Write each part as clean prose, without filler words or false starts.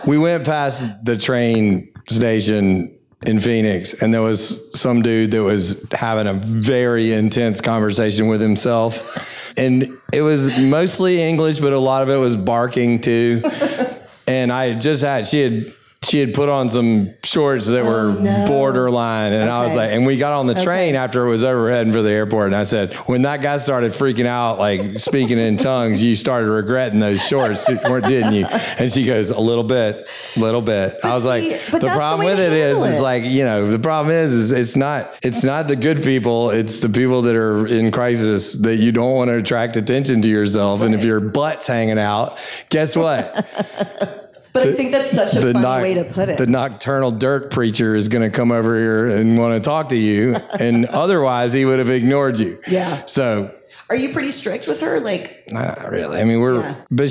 we went past the train station in Phoenix, and there was some dude that was having a very intense conversation with himself. And it was mostly English, but a lot of it was barking too. And she had put on some shorts that were borderline. And I was like, and we got on the train after it was over heading for the airport. And I said, when that guy started freaking out, like speaking in tongues, you started regretting those shorts, didn't you? And she goes, a little bit. But I was like, the problem with it is like, you know, the problem is it's not the good people. It's the people that are in crisis that you don't want to attract attention to yourself. Right. And if your butt's hanging out, guess what? But I think that's such a funny way to put it. The nocturnal dirt preacher is going to come over here and want to talk to you. And otherwise, he would have ignored you. Yeah. So. Are you pretty strict with her? Like. Not really. I mean, but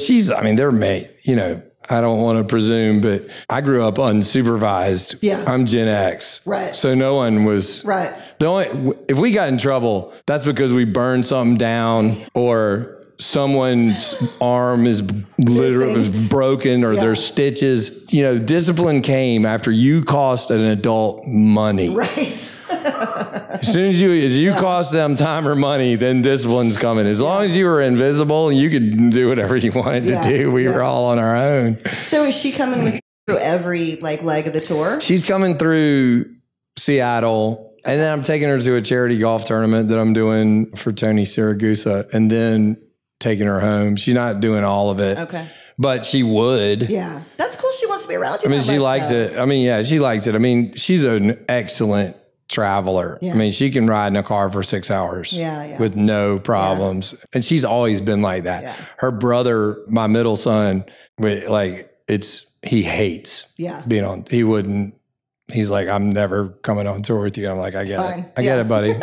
they're mate, you know. I don't want to presume, but I grew up unsupervised. Yeah. I'm Gen X. Right. So no one was. Right. If we got in trouble, that's because we burned something down or someone's arm is literally broken or there's stitches. You know, discipline came after you cost an adult money. Right. As soon as you cost them time or money, then discipline's coming. As long as you were invisible, you could do whatever you wanted to do. We were all on our own. So is she coming with you through every leg of the tour? She's coming through Seattle. And then I'm taking her to a charity golf tournament that I'm doing for Tony Siragusa. And then taking her home. She's not doing all of it. Okay. But she would. Yeah. That's cool. She wants to be around you. I mean, she likes it. I mean, yeah, she likes it. I mean, she's an excellent traveler. Yeah. I mean, she can ride in a car for 6 hours with no problems. Yeah. And she's always been like that. Yeah. Her brother, my middle son, he hates being on. He's like, I'm never coming on tour with you. I'm like, I get it. I get it, buddy.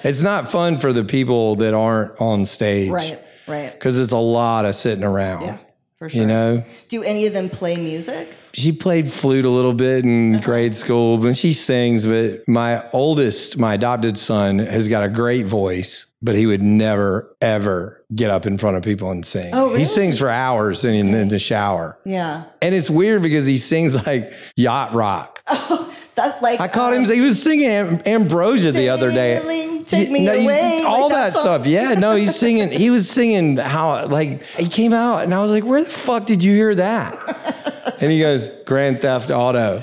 It's not fun for the people that aren't on stage. Right. Right. Because it's a lot of sitting around. Yeah, for sure. You know? Do any of them play music? She played flute a little bit in grade school, but she sings. But my adopted son, has got a great voice, but he would never, ever get up in front of people and sing. Oh, really? He sings for hours in the shower. Yeah. And it's weird because he sings like yacht rock. Oh, that's like... I caught him, he was singing Ambrosia the other day. Take me away. All that stuff. Yeah, no, he was singing how, like, he came out and I was like, where the fuck did you hear that? And he goes, Grand Theft Auto.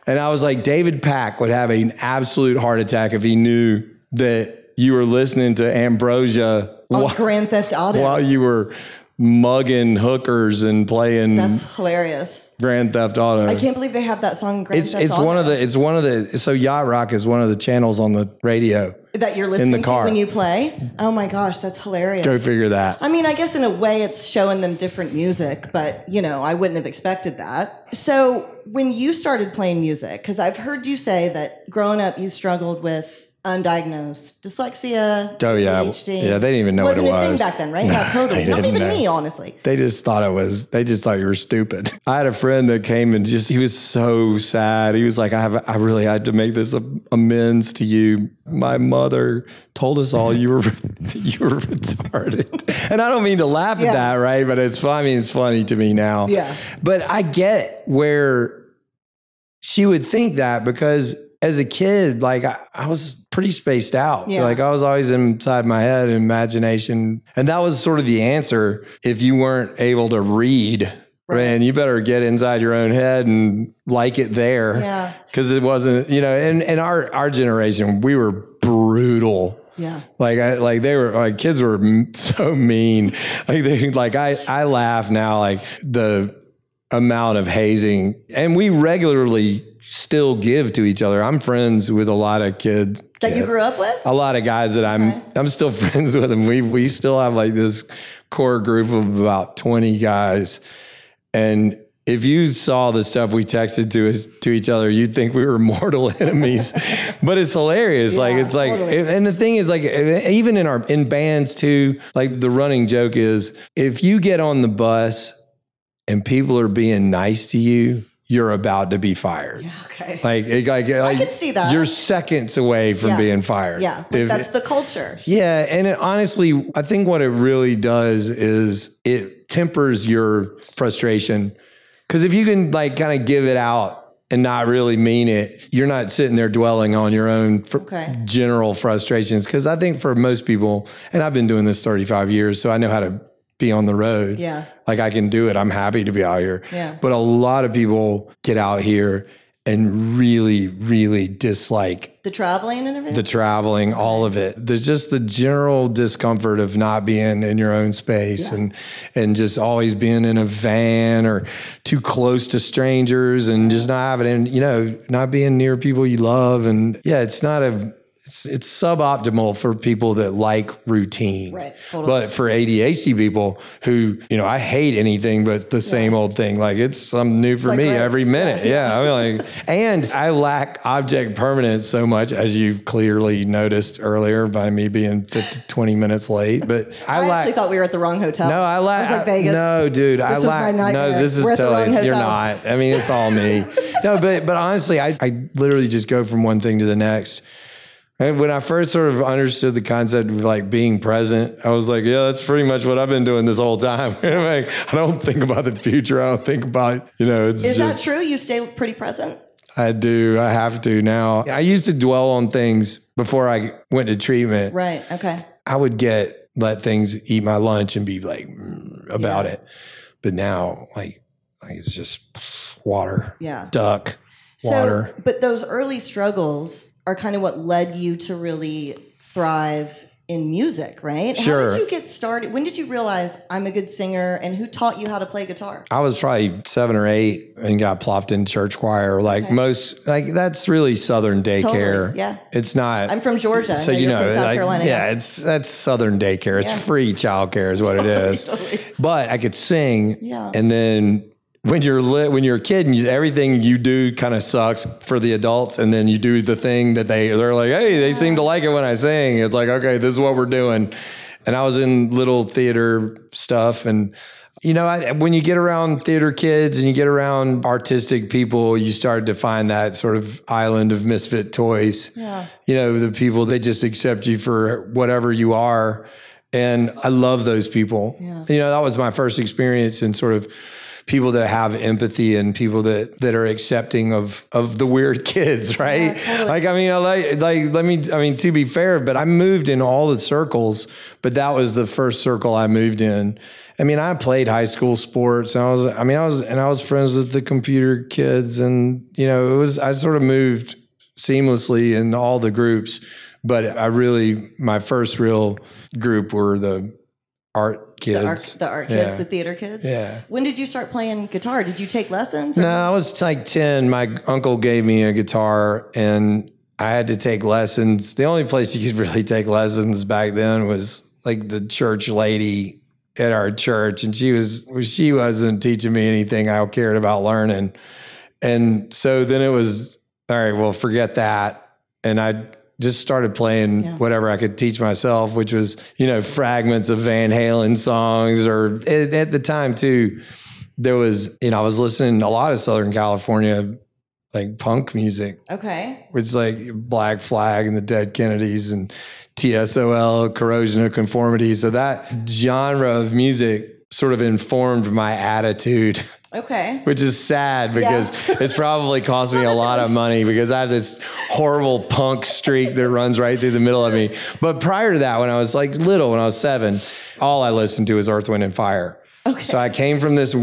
And I was like, David Pack would have an absolute heart attack if he knew that you were listening to Ambrosia on Grand Theft Auto while you were mugging hookers and playing. That's hilarious. Grand Theft Auto. I can't believe they have that song. Grand Theft Auto. So Yacht Rock is one of the channels on the radio that you're listening to when you play. Oh my gosh, that's hilarious. Go figure that. I mean, I guess in a way it's showing them different music, but you know, I wouldn't have expected that. So when you started playing music, because I've heard you say that growing up you struggled with undiagnosed dyslexia, ADHD. Yeah, they didn't even know what it was. Wasn't a thing back then, right? No, yeah, totally. Not even me, honestly. They just thought they just thought you were stupid. I had a friend that came and he was so sad. He was like, I really had to make this amends to you. My mother told us all you were retarded. And I don't mean to laugh at that, right? But it's funny to me now. Yeah. But I get where she would think that because as a kid, like I was pretty spaced out. Yeah. Like I was always inside my head, imagination. And that was sort of the answer. If you weren't able to read, man, you better get inside your own head and like it there. Yeah. Cause it wasn't, you know, and our generation, we were brutal. Yeah. Like kids were so mean. I laugh now, like the amount of hazing, and we regularly still give to each other. I'm friends with a lot of kids that you grew up with. A lot of guys that I'm still friends with them. We still have like this core group of about 20 guys, and if you saw the stuff we texted to each other, you'd think we were mortal enemies. But it's hilarious. Yeah, and the thing is, like, even in bands too, like the running joke is, if you get on the bus and people are being nice to you, you're about to be fired. Yeah, okay. Like I could see that. You're seconds away from being fired. Yeah, that's the culture. Yeah, and honestly, I think what it really does is it tempers your frustration. Because if you can like kind of give it out and not really mean it, you're not sitting there dwelling on your own general frustrations. Because I think for most people, and I've been doing this 35 years, so I know how to be on the road. Yeah. Like I can do it. I'm happy to be out here. Yeah. But a lot of people get out here and really, really dislike the traveling and everything? The traveling, all of it. There's just the general discomfort of not being in your own space and just always being in a van or too close to strangers and just not having, not being near people you love. And it's suboptimal for people that like routine. Right, totally. But for ADHD people who, I hate anything but the same old thing. Like it's something new for me every minute. Yeah. I mean, and I lack object permanence so much, as you've clearly noticed earlier by me being 20 minutes late. But I actually thought we were at the wrong hotel. No, I lack. I was like Vegas. No, dude. This was my nightmare. No, this is totally, you're not. I mean, it's all me. No, but honestly, I literally just go from one thing to the next. And when I first sort of understood the concept of like being present, I was like, yeah, that's pretty much what I've been doing this whole time. Like, I don't think about the future. I don't think about, it's Is that true? You stay pretty present? I do. I have to now. I used to dwell on things before I went to treatment. Right. Okay. I would let things eat my lunch and be like about it. But now, like it's just water, duck, water. But those early struggles are kind of what led you to really thrive in music, right? Sure. How did you get started? When did you realize I'm a good singer, and who taught you how to play guitar? I was probably 7 or 8 and got plopped in church choir. That's really Southern daycare. Totally, yeah. It's not. I'm from Georgia. So you're from South Carolina. Yeah, that's Southern daycare. It's free childcare is what it is. Totally. But I could sing. Yeah. And then when you're a kid and everything you do kind of sucks for the adults, and then you do the thing that they're like, hey, they seem to like it when I sing. It's like, okay, this is what we're doing. And I was in little theater stuff, and when you get around theater kids and you get around artistic people, you start to find that sort of island of misfit toys. Yeah. The people that just accept you for whatever you are. And I love those people. Yeah. That was my first experience in sort of people that have empathy and people that are accepting of the weird kids, right? Yeah, totally. To be fair, but I moved in all the circles, but that was the first circle I moved in. I played high school sports. And I was friends with the computer kids, and I sort of moved seamlessly in all the groups, but my first real group were the art kids. The art kids, the theater kids? Yeah. When did you start playing guitar? Did you take lessons? No, I was like 10. My uncle gave me a guitar and I had to take lessons. The only place you could really take lessons back then was like the church lady at our church. And she wasn't teaching me anything I cared about learning. And so then it was, all right, well, forget that. And I just started playing whatever I could teach myself, which was, fragments of Van Halen songs, or at the time too, there was, I was listening to a lot of Southern California, like punk music. Okay. Which is like Black Flag and the Dead Kennedys and TSOL, Corrosion of Conformity. So that genre of music sort of informed my attitude. Okay. Which is sad because it's probably cost me a lot of money because I have this horrible punk streak that runs right through the middle of me. But prior to that, when I was like little, when I was 7, all I listened to was Earth, Wind, and Fire. Okay. So I came from this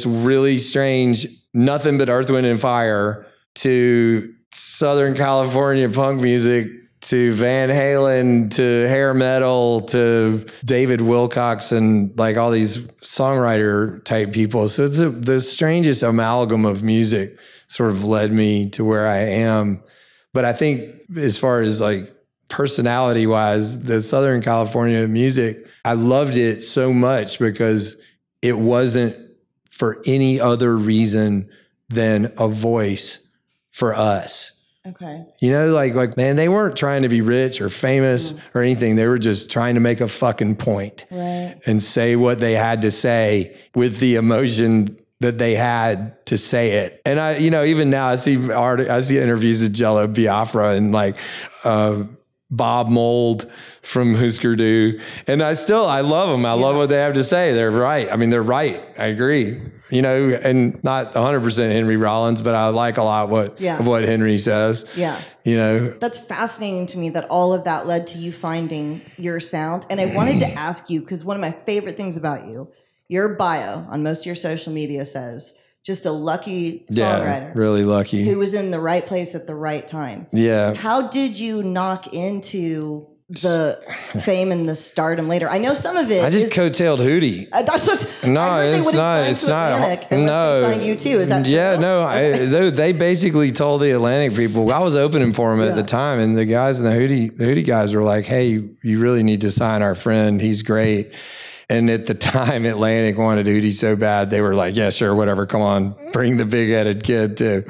really strange, nothing but Earth, Wind, and Fire to Southern California punk music, to Van Halen, to hair metal, to David Wilcox, and like all these songwriter type people. So it's the strangest amalgam of music sort of led me to where I am. But I think as far as like personality wise, the Southern California music, I loved it so much because it wasn't for any other reason than a voice for us. Okay. Like, man, they weren't trying to be rich or famous or anything. They were just trying to make a fucking point and say what they had to say with the emotion that they had to say it. And even now I see interviews with Jello Biafra and like, Bob Mould from Husker Du. And I love them. I love what they have to say. They're right. I mean, they're right. I agree. You know, and not 100% Henry Rollins, but I like a lot of what Henry says. Yeah. You know, that's fascinating to me that all of that led to you finding your sound. And I wanted to ask you, because one of my favorite things about you, your bio on most of your social media says, just a lucky songwriter. Really lucky. Who was in the right place at the right time. Yeah. How did you knock into the fame and the stardom later? I know some of it. I just coattailed Hootie. That's what. No, I heard it's not. It's not. Atlantic unless they signed you too. Is that true? Yeah, no. They basically told the Atlantic people. I was opening for them at the time, and the guys in the Hootie guys were like, "Hey, you really need to sign our friend. He's great." And at the time, Atlantic wanted Hootie so bad, they were like, yeah, sure, whatever, come on, bring the big-headed kid too.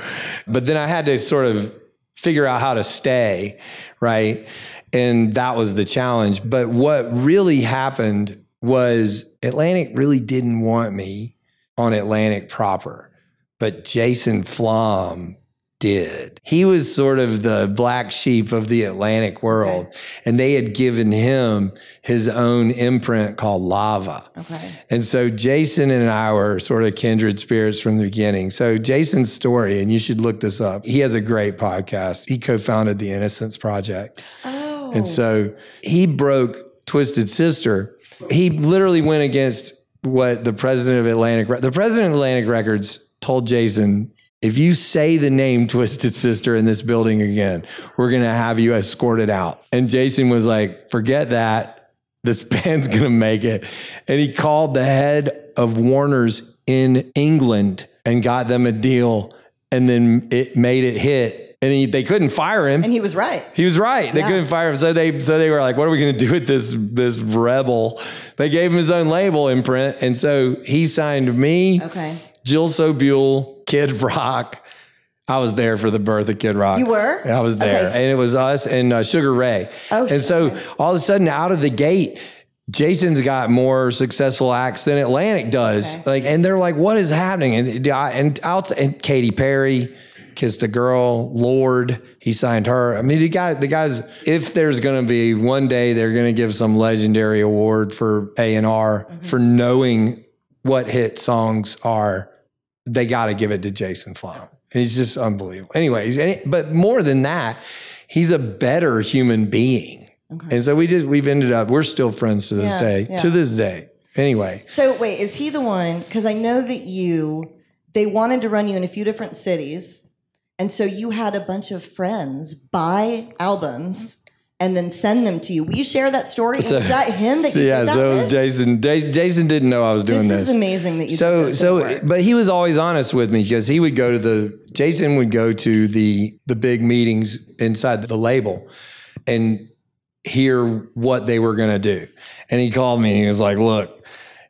But then I had to sort of figure out how to stay, right? And that was the challenge. But what really happened was Atlantic really didn't want me on Atlantic proper, but Jason Flom did. He was sort of the black sheep of the Atlantic world. Okay. And they had given him his own imprint called Lava. Okay. And so Jason and I were sort of kindred spirits from the beginning. So Jason's story, and you should look this up. He has a great podcast. He co-founded the Innocence Project. Oh. And so he broke Twisted Sister. He literally went against what the president of Atlantic Records told Jason, if you say the name Twisted Sister in this building again, we're going to have you escorted out. And Jason was like, forget that. This band's going to make it. And he called the head of Warner's in England and got them a deal. And then it made it hit. And they couldn't fire him. And he was right. He was right. They couldn't fire him. So they were like, what are we going to do with this rebel? They gave him his own label imprint. And so he signed me. Okay. Jill Sobule, Kid Rock. I was there for the birth of Kid Rock. You were? I was there. Okay. And it was us and Sugar Ray. Oh, and so all of a sudden, out of the gate, Jason's got more successful acts than Atlantic does. Okay. And they're like, what is happening? And Katy Perry kissed a girl. Lorde, he signed her. I mean, the guys, if there's going to be one day, they're going to give some legendary award for A&R for knowing what hit songs are. They got to give it to Jason Flom. He's just unbelievable. Anyways, but more than that, he's a better human being. Okay. And so we've ended up, we're still friends to this day. Yeah. To this day. Anyway. So wait, is he the one, because I know that they wanted to run you in a few different cities. And so you had a bunch of friends buy albums and then send them to you. Will you share that story? So, was that him that you did that so it was Jason. Jason didn't know I was doing this. This is amazing that you did this. But he was always honest with me because he would go to Jason would go to the big meetings inside the label and hear what they were going to do. And he called me and he was like, look,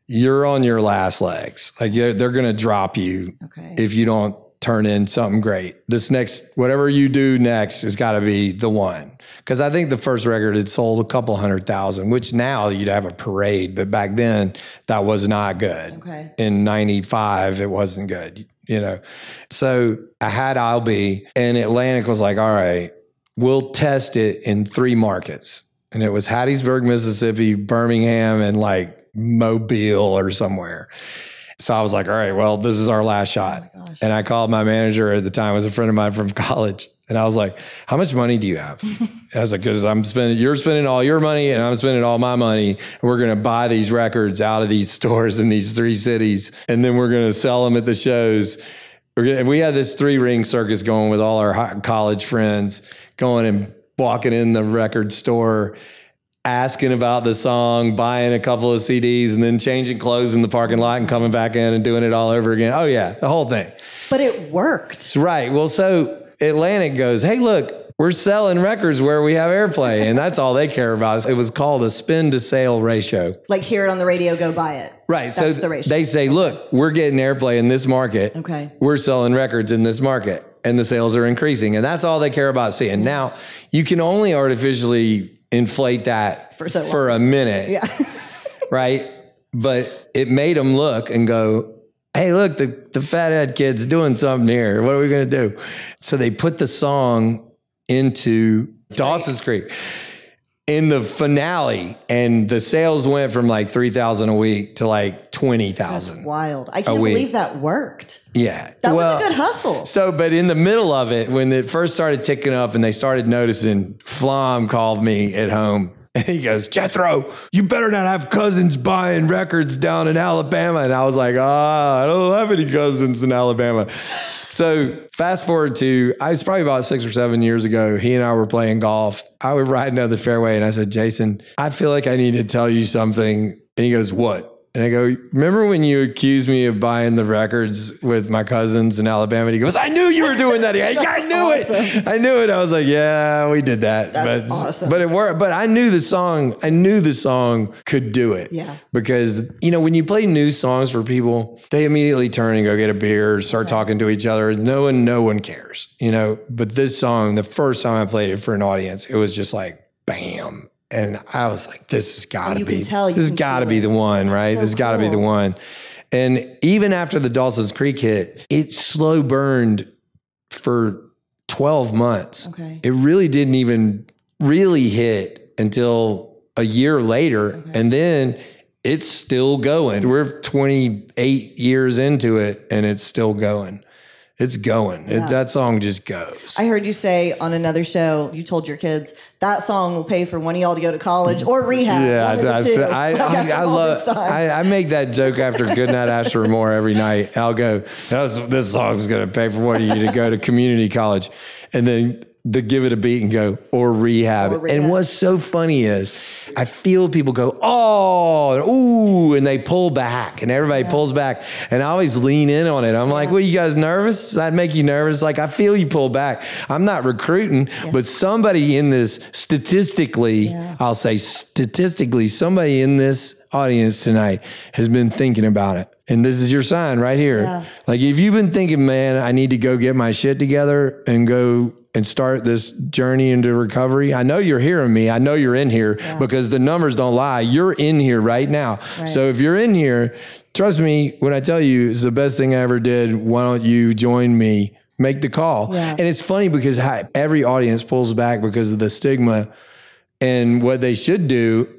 you're on your last legs. Like they're going to drop you if you don't turn in something great. This next, whatever you do next has got to be the one. Because I think the first record had sold a couple 100,000, which now you'd have a parade. But back then, that was not good. Okay. In 95, it wasn't good, you know. So I had I'll Be, and Atlantic was like, all right, we'll test it in 3 markets. And it was Hattiesburg, Mississippi, Birmingham, and like Mobile or somewhere. So I was like, all right, well, this is our last shot. Oh, and I called my manager at the time, it was a friend of mine from college. And I was like, how much money do you have? I was like, because you're spending all your money and I'm spending all my money. And we're going to buy these records out of these stores in these 3 cities. And then we're going to sell them at the shows. We had this 3-ring circus going with all our college friends, going and walking in the record store, asking about the song, buying a couple of CDs, and then changing clothes in the parking lot and coming back in and doing it all over again. Oh yeah, the whole thing. But it worked. Right. Well, so Atlantic goes, hey, look, we're selling records where we have airplay, and that's all they care about. It was called a spin to sale ratio. Like hear it on the radio, go buy it. Right. That's so the ratio. They say, look, we're getting airplay in this market. Okay. We're selling records in this market, and the sales are increasing, and that's all they care about seeing. Now, you can only artificially inflate that for a minute. Yeah. Right? But it made them look and go, hey, look, the fathead kid's doing something here. What are we going to do? So they put the song into Dawson's Creek. in the finale, and the sales went from like 3,000 a week to like 20,000. That's wild. I can't believe that worked. Yeah. That was a good hustle. So, but in the middle of it, when it first started ticking up and they started noticing, Flom called me at home and he goes, Jethro, you better not have cousins buying records down in Alabama. And I was like, I don't have any cousins in Alabama. So fast forward to, I was probably about 6 or 7 years ago. He and I were playing golf. I was riding down the fairway and I said, Jason, I feel like I need to tell you something. And he goes, what? And I go, remember when you accused me of buying the records with my cousins in Alabama? And he goes, I knew you were doing that. I knew it. I knew it. I was like, yeah, we did that. That's awesome. But it worked. But I knew the song. I knew the song could do it. Yeah. Because, you know, when you play new songs for people, they immediately turn and go get a beer, start talking to each other. No one cares, you know. But this song, the first time I played it for an audience, it was just like, bam. And I was like, this has got to be, this has got to be the one, right? This has got to be the one. And even after the Dawson's Creek hit, it slow burned for 12 months. Okay. It really didn't even really hit until a year later. Okay. And then it's still going. We're 28 years into it and it's still going. It's going. Yeah. That song just goes. I heard you say on another show, you told your kids that song will pay for one of y'all to go to college or rehab. Yeah, I make that joke after Goodnight Asher Moore every night. I'll go, this song's going to pay for one of you to go to community college. And then give it a beat and go, or rehab. And what's so funny is I feel people go, ooh, and they pull back and everybody pulls back. And I always lean in on it. I'm like, what, you guys nervous? Does that make you nervous? Like, I feel you pull back. I'm not recruiting, but somebody in this statistically, somebody in this audience tonight has been thinking about it. And this is your sign right here. Yeah. Like, if you've been thinking, man, I need to go get my shit together and go and start this journey into recovery. I know you're hearing me. I know you're in here because the numbers don't lie. You're in here right now. Right. So if you're in here, trust me when I tell you it's the best thing I ever did. Why don't you join me? Make the call. Yeah. And it's funny because every audience pulls back because of the stigma. And what they should do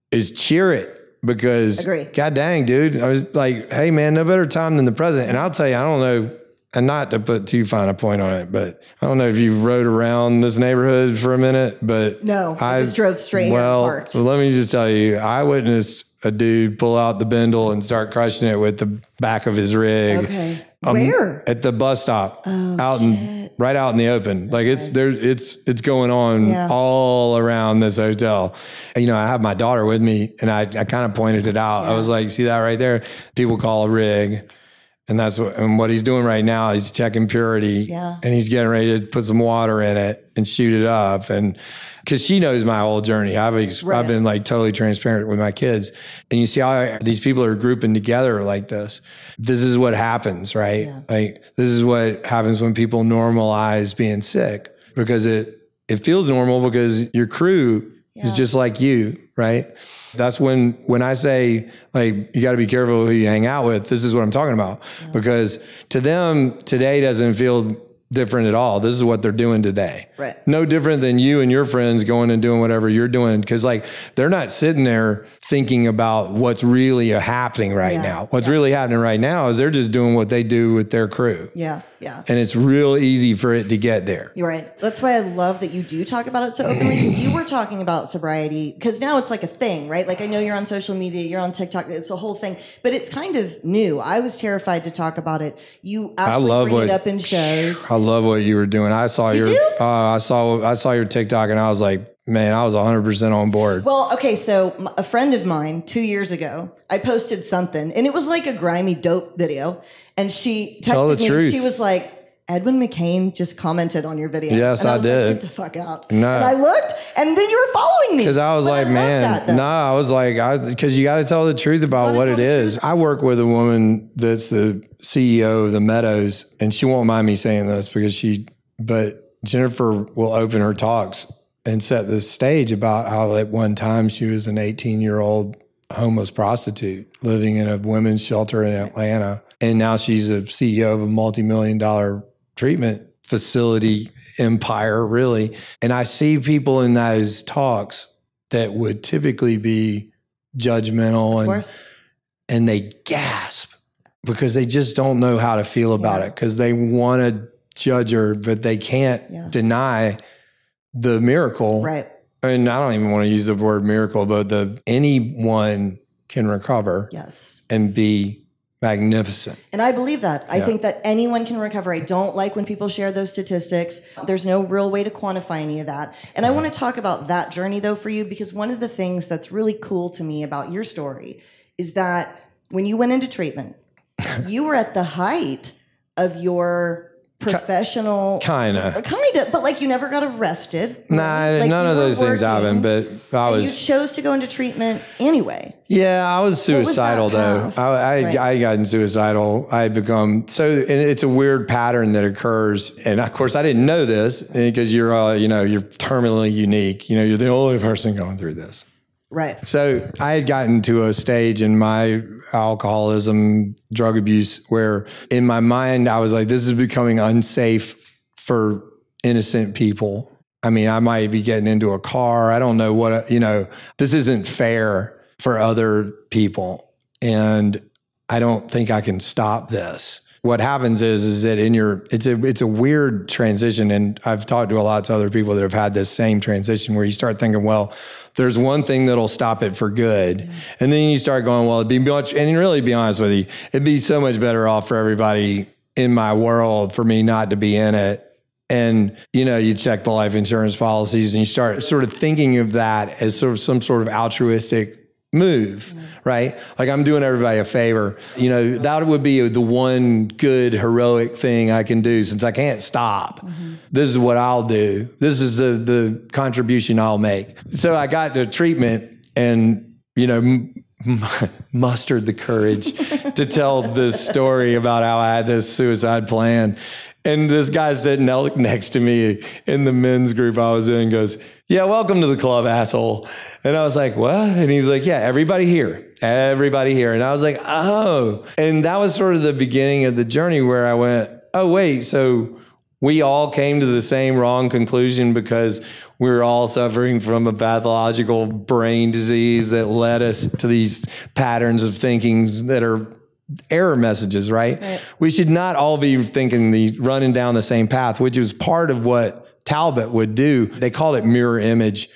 is cheer it. Because, God dang, dude, I was like, hey, man, no better time than the present. And I'll tell you, I don't know, and not to put too fine a point on it, but I don't know if you rode around this neighborhood for a minute, but no, I just drove straight here and parked. Well, let me just tell you, I witnessed a dude pull out the bindle and start crushing it with the back of his rig. Okay. Where? At the bus stop, right out in the open. Like it's going on all around this hotel. And, you know, I have my daughter with me and I kind of pointed it out. I was like, see that right there? People call a rig. And that's what he's doing right now. He's checking purity and he's getting ready to put some water in it and shoot it up. And because she knows my whole journey, I've been like totally transparent with my kids. And you see how these people are grouping together like this. This is what happens, right? Yeah. Like this is what happens when people normalize being sick because it feels normal because your crew is just like you, right? That's when I say, like, you got to be careful who you hang out with. This is what I'm talking about. Yeah. Because to them, today doesn't feel different at all. This is what they're doing today. Right. No different than you and your friends going and doing whatever you're doing. Because, like, they're not sitting there thinking about what's really happening right now. What's really happening right now is they're just doing what they do with their crew. Yeah, yeah. And it's real easy for it to get there. You're right. That's why I love that you do talk about it so openly, because you were talking about sobriety, because now it's like a thing, right? Like I know you're on social media, you're on TikTok, it's a whole thing, but it's kind of new. I was terrified to talk about it. You actually bring it up in shows. I love what you were doing. I saw I saw your TikTok and I was like, man, I was 100% on board. Well, okay, so a friend of mine 2 years ago, I posted something, and it was like a grimy dope video, and she texted me. Truth. She was like, Edwin McCain just commented on your video. Yes, and I did. Like, get the fuck out. No. And I looked, and then you were following me. Because I was like, because you got to tell the truth about what it is. I work with a woman that's the CEO of the Meadows, and she won't mind me saying this but Jennifer will open her talks and set the stage about how at one time she was an 18-year-old homeless prostitute living in a women's shelter in Atlanta. And now she's a CEO of a multi-million-dollar treatment facility empire, really. And I see people in those talks that would typically be judgmental and they gasp because they just don't know how to feel about it because they want to judge her, but they can't deny the miracle. Right. And I don't even want to use the word miracle, but anyone can recover and be magnificent. And I believe that. I think that anyone can recover. I don't like when people share those statistics. There's no real way to quantify any of that. And I want to talk about that journey though for you, because one of the things that's really cool to me about your story is that when you went into treatment, you were at the height of your professional kind of, but like you never got arrested. Nah, like none of those things happened, but you chose to go into treatment anyway. Yeah, I was suicidal though. I gotten suicidal. I had become and it's a weird pattern that occurs. And of course I didn't know this because you're terminally unique. You're the only person going through this. Right. So I had gotten to a stage in my alcoholism, drug abuse, where in my mind, I was like, this is becoming unsafe for innocent people. I mean, I might be getting into a car. I don't know what, this isn't fair for other people. And I don't think I can stop this. What happens is that it's a weird transition. And I've talked to a lot of other people that have had this same transition where you start thinking, well, there's one thing that'll stop it for good. Yeah. And then you start going, well, and really be honest with you, it'd be so much better off for everybody in my world for me not to be in it. And, you check the life insurance policies and you start sort of thinking of that as sort of some sort of altruistic move, right? Like I'm doing everybody a favor. That would be the one good heroic thing I can do since I can't stop. This is what I'll do. This is the contribution I'll make. So I got to treatment and, mustered the courage to tell this story about how I had this suicide plan. And this guy sitting next to me in the men's group I was in goes, yeah, welcome to the club, asshole. And I was like, what? And he's like, yeah, everybody here. And I was like, oh. And that was sort of the beginning of the journey where I went, oh, wait, so we all came to the same wrong conclusion because we're all suffering from a pathological brain disease that led us to these patterns of thinking that are error messages, right? We should not all be running down the same path, which is part of what Talbot would do. They called it mirror image,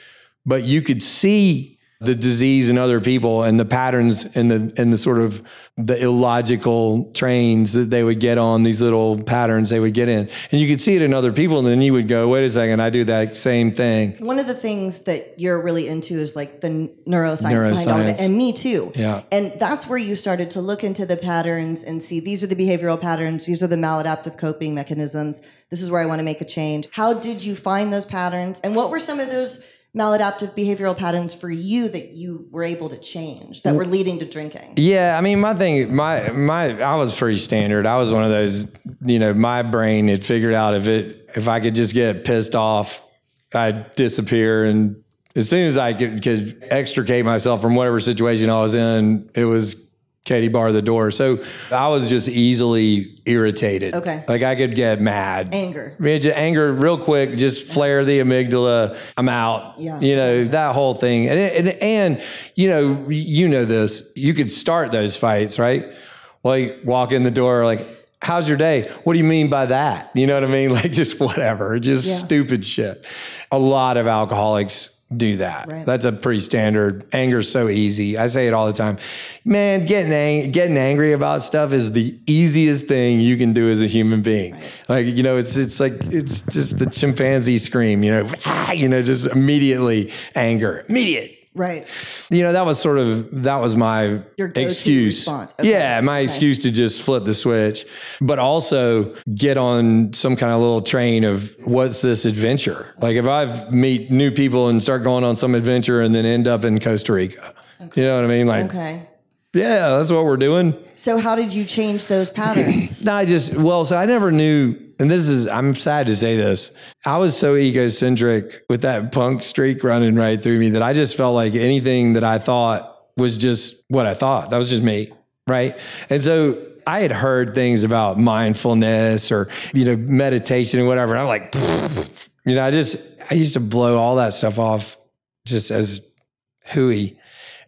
but you could see the disease in other people and the patterns and the sort of the illogical trains that they would get on, these little patterns they would get in. And you could see it in other people, and then you would go, wait a second, I do that same thing. One of the things that you're really into is like the neuroscience behind all of it, and me too. Yeah. And that's where you started to look into the patterns and see these are the behavioral patterns, these are the maladaptive coping mechanisms, this is where I want to make a change. How did you find those patterns? And what were some of those maladaptive behavioral patterns for you that you were able to change that were leading to drinking? Yeah, I mean, my thing, I was pretty standard. I was one of those, my brain had figured out if I could just get pissed off, I'd disappear. And as soon as I could extricate myself from whatever situation I was in, it was Katie bar the door. So I was just easily irritated. Okay. Like I could get mad. Anger. Anger real quick, just flare the amygdala. I'm out. Yeah. That whole thing. And this, you could start those fights, right? Like walk in the door, like, how's your day? What do you mean by that? You know what I mean? Like just whatever, stupid shit. A lot of alcoholics do that. Right. That's a pretty standard. Anger's so easy. I say it all the time. Man, getting angry about stuff is the easiest thing you can do as a human being. Right. Like, it's just the chimpanzee scream, just immediately anger. Immediate. Right. That was my excuse. Response. Okay. Yeah, my excuse to just flip the switch, but also get on some kind of little train of what's this adventure? Like if I meet new people and start going on some adventure and then end up in Costa Rica, you know what I mean? Like, okay. Yeah, that's what we're doing. So how did you change those patterns? So I never knew, and I'm sad to say this, I was so egocentric with that punk streak running right through me that I just felt like anything that I thought was just what I thought. That was just me, right? And so I had heard things about mindfulness or, meditation and whatever. And I'm like, I used to blow all that stuff off just as Hootie.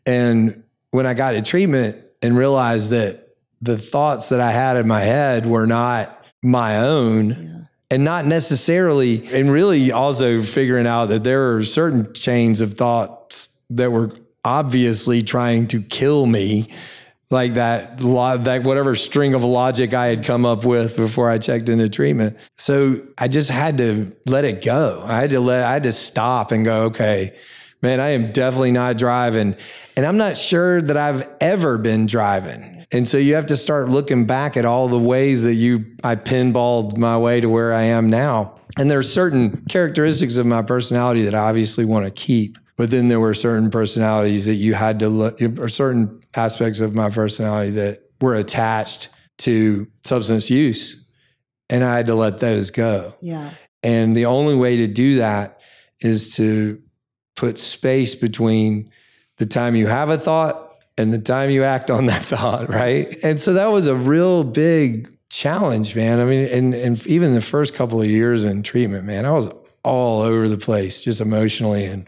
And when I got to treatment and realized that the thoughts that I had in my head were not my own and not necessarily, and really also figuring out that there are certain chains of thoughts that were obviously trying to kill me, like that whatever string of logic I had come up with before I checked into treatment. So I just had to let it go. I had to stop and go, okay, man, I am definitely not driving. And I'm not sure that I've ever been driving. And so you have to start looking back at all the ways that I pinballed my way to where I am now. And there are certain characteristics of my personality that I obviously want to keep. But then there were certain personalities that you had to look, or certain aspects of my personality that were attached to substance use. And I had to let those go. Yeah. And the only way to do that is to put space between the time you have a thought and the time you act on that thought, right? And so that was a real big challenge, man. I mean, and even the first couple of years in treatment, man, I was all over the place, just emotionally, and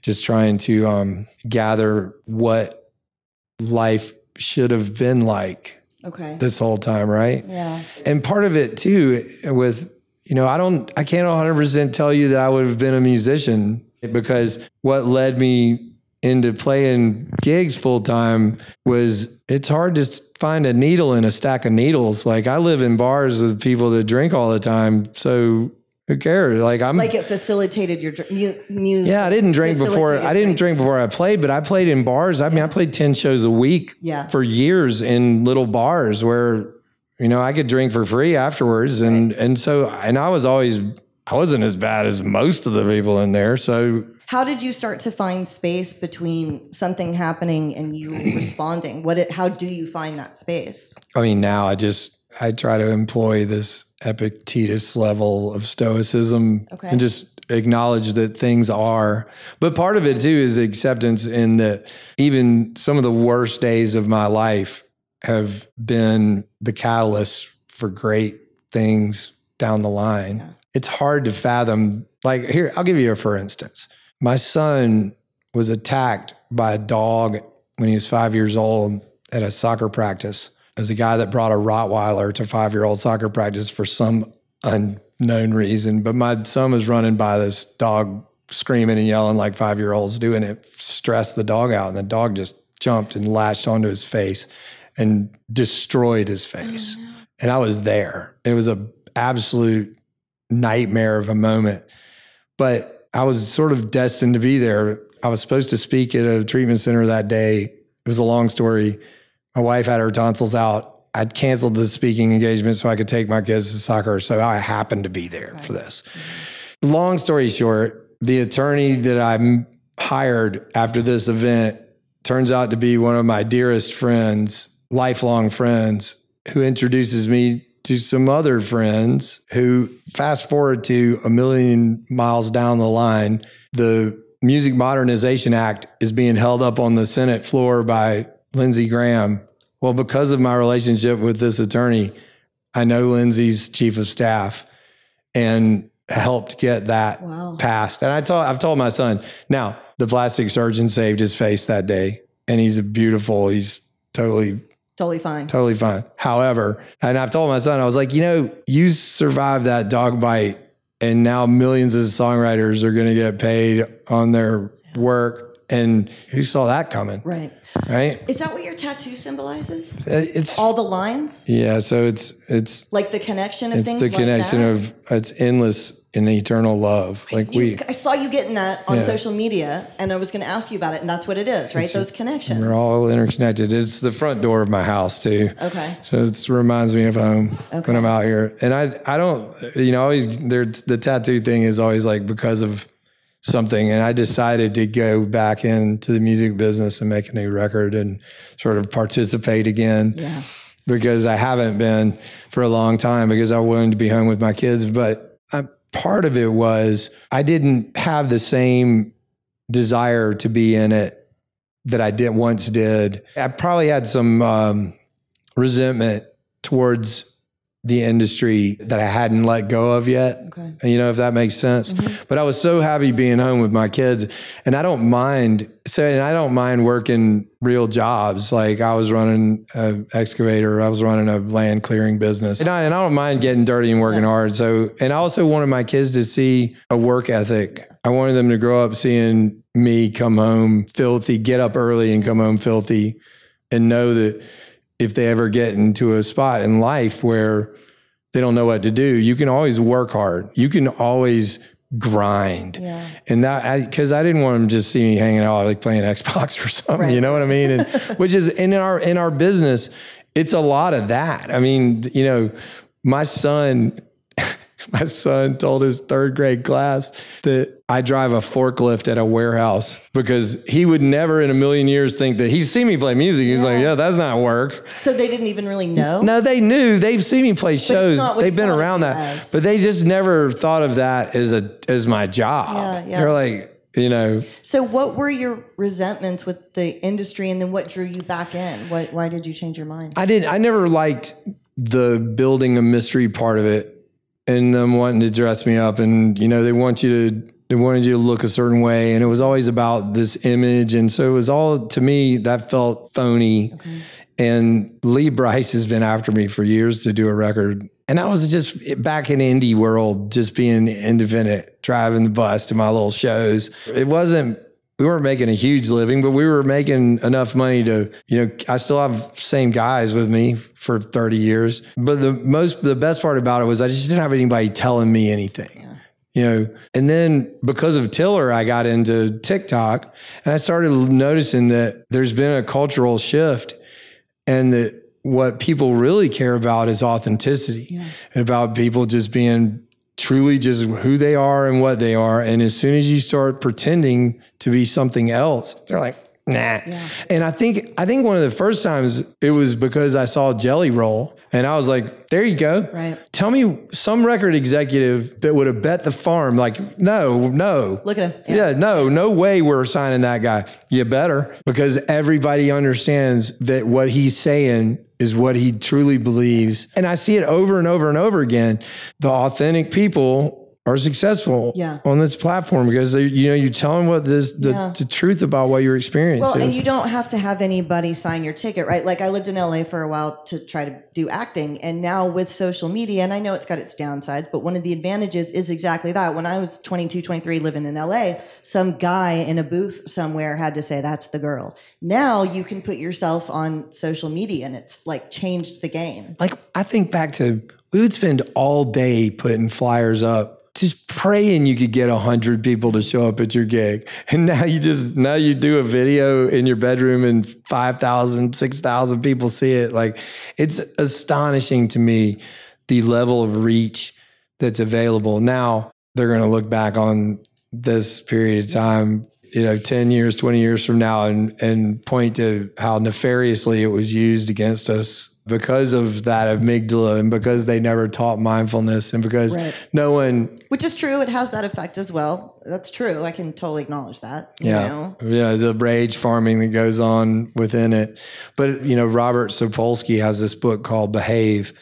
just trying to gather what life should have been like this whole time, right? Yeah. And part of it too, with, I can't 100% tell you that I would have been a musician, because what led me into playing gigs full time was, it's hard to find a needle in a stack of needles. Like, I live in bars with people that drink all the time. So who cares? Like, it facilitated your music. Yeah, I didn't drink before. I didn't drink before I played, but I played in bars. I mean, I played 10 shows a week for years in little bars where, I could drink for free afterwards. And I wasn't as bad as most of the people in there. So how did you start to find space between something happening and you responding? How do you find that space? I mean, now I try to employ this Epictetus level of stoicism and just acknowledge that things are. But part of it too is acceptance, in that even some of the worst days of my life have been the catalyst for great things down the line. Yeah. It's hard to fathom. Like, here, I'll give you for instance. My son was attacked by a dog when he was 5 years old at a soccer practice. There's a guy that brought a Rottweiler to 5-year-old soccer practice for some unknown reason. But my son was running by this dog, screaming and yelling like 5-year-olds do, and it stressed the dog out. And the dog just jumped and latched onto his face and destroyed his face. Oh, no. And I was there. It was an absolute nightmare of a moment. But I was sort of destined to be there. I was supposed to speak at a treatment center that day. It was a long story. My wife had her tonsils out. I'd canceled the speaking engagement so I could take my kids to soccer. So I happened to be there for this. Mm-hmm. Long story short, the attorney that I hired after this event turns out to be one of my dearest friends, lifelong friends, who introduces me to some other friends who, fast forward to a million miles down the line, the Music Modernization Act is being held up on the Senate floor by Lindsey Graham. Well, because of my relationship with this attorney, I know Lindsey's chief of staff and helped get that passed. And I've told my son, now the plastic surgeon saved his face that day, and he's totally fine. Totally fine. However, and I've told my son, I was like, you survived that dog bite, and now millions of songwriters are going to get paid on their work. And who saw that coming? Right. Is that what your tattoo symbolizes? It's all the lines? Yeah. So it's like the connection of it's things. It's the connection of, it's endless and eternal love. I saw you getting that on social media, and I was going to ask you about it, and that's what it is, right? Those connections. We're all interconnected. It's the front door of my house too. Okay. So it reminds me of home when I'm out here. And I don't, the tattoo thing is always like because of something. And I decided to go back into the music business and make a new record and sort of participate again. Yeah. Because I haven't been for a long time, because I wanted to be home with my kids. But part of it was I didn't have the same desire to be in it that I once did. I probably had some resentment towards the industry that I hadn't let go of yet. Okay. You know, if that makes sense. But I was so happy being home with my kids, and I don't mind working real jobs. Like I was running an excavator, I was running a land clearing business, and I don't mind getting dirty and working hard. So, and I also wanted my kids to see a work ethic. I wanted them to grow up seeing me come home filthy, get up early and come home filthy, and know that if they ever get into a spot in life where they don't know what to do, you can always work hard. You can always grind. Yeah. And that, because I didn't want them to just see me hanging out like playing Xbox or something, you know what I mean? And which is in our business, it's a lot of that. I mean, you know, my son told his third grade class that I drive a forklift at a warehouse, because he would never in a million years think that he's seen me play music. He's like, yeah, that's not work. So they didn't even really know? No, they knew. They've seen me play shows. They've been around that. But they just never thought of that as my job. Yeah. They're like, you know. So what were your resentments with the industry, and then what drew you back in? Why did you change your mind? I never liked the building a mystery part of it. And them wanting to dress me up, and you know, they wanted you to look a certain way, and it was always about this image, and so it was all, to me, that felt phony. Okay. And Lee Brice has been after me for years to do a record, and I was just back in indie world, just being independent, driving the bus to my little shows. We weren't making a huge living, but we were making enough money to, you know, I still have same guys with me for 30 years. But the best part about it was I just didn't have anybody telling me anything, you know. And then because of Tiller, I got into TikTok, and I started noticing that there's been a cultural shift, and that what people really care about is authenticity, and about people just being truly just who they are and what they are. And as soon as you start pretending to be something else, they're like, nah. Yeah. And I think one of the first times it was because I saw Jelly Roll, and I was like, there you go. Right. Tell me some record executive that would have bet the farm, like, no. Look at him. Yeah, no way we're signing that guy. You better, because everybody understands that what he's saying is what he truly believes. And I see it over and over and over again. The authentic people are successful on this platform, because you tell them what the truth about what your experience is. And you don't have to have anybody sign your ticket, right? Like I lived in LA for a while to try to do acting, and now with social media, and I know it's got its downsides, but one of the advantages is exactly that. When I was 22, 23 living in LA, some guy in a booth somewhere had to say, that's the girl. Now you can put yourself on social media, and it's like changed the game. Like I think back to, we would spend all day putting flyers up, just praying you could get 100 people to show up at your gig. And now you do a video in your bedroom and 5,000, 6,000 people see it. Like, it's astonishing to me, the level of reach that's available. Now they're going to look back on this period of time, 10 years, 20 years from now, and point to how nefariously it was used against us because of that amygdala, and because they never taught mindfulness, and because no one... Which is true. It has that effect as well. That's true. I can totally acknowledge that. Yeah, the rage farming that goes on within it. But, Robert Sapolsky has this book called Behave,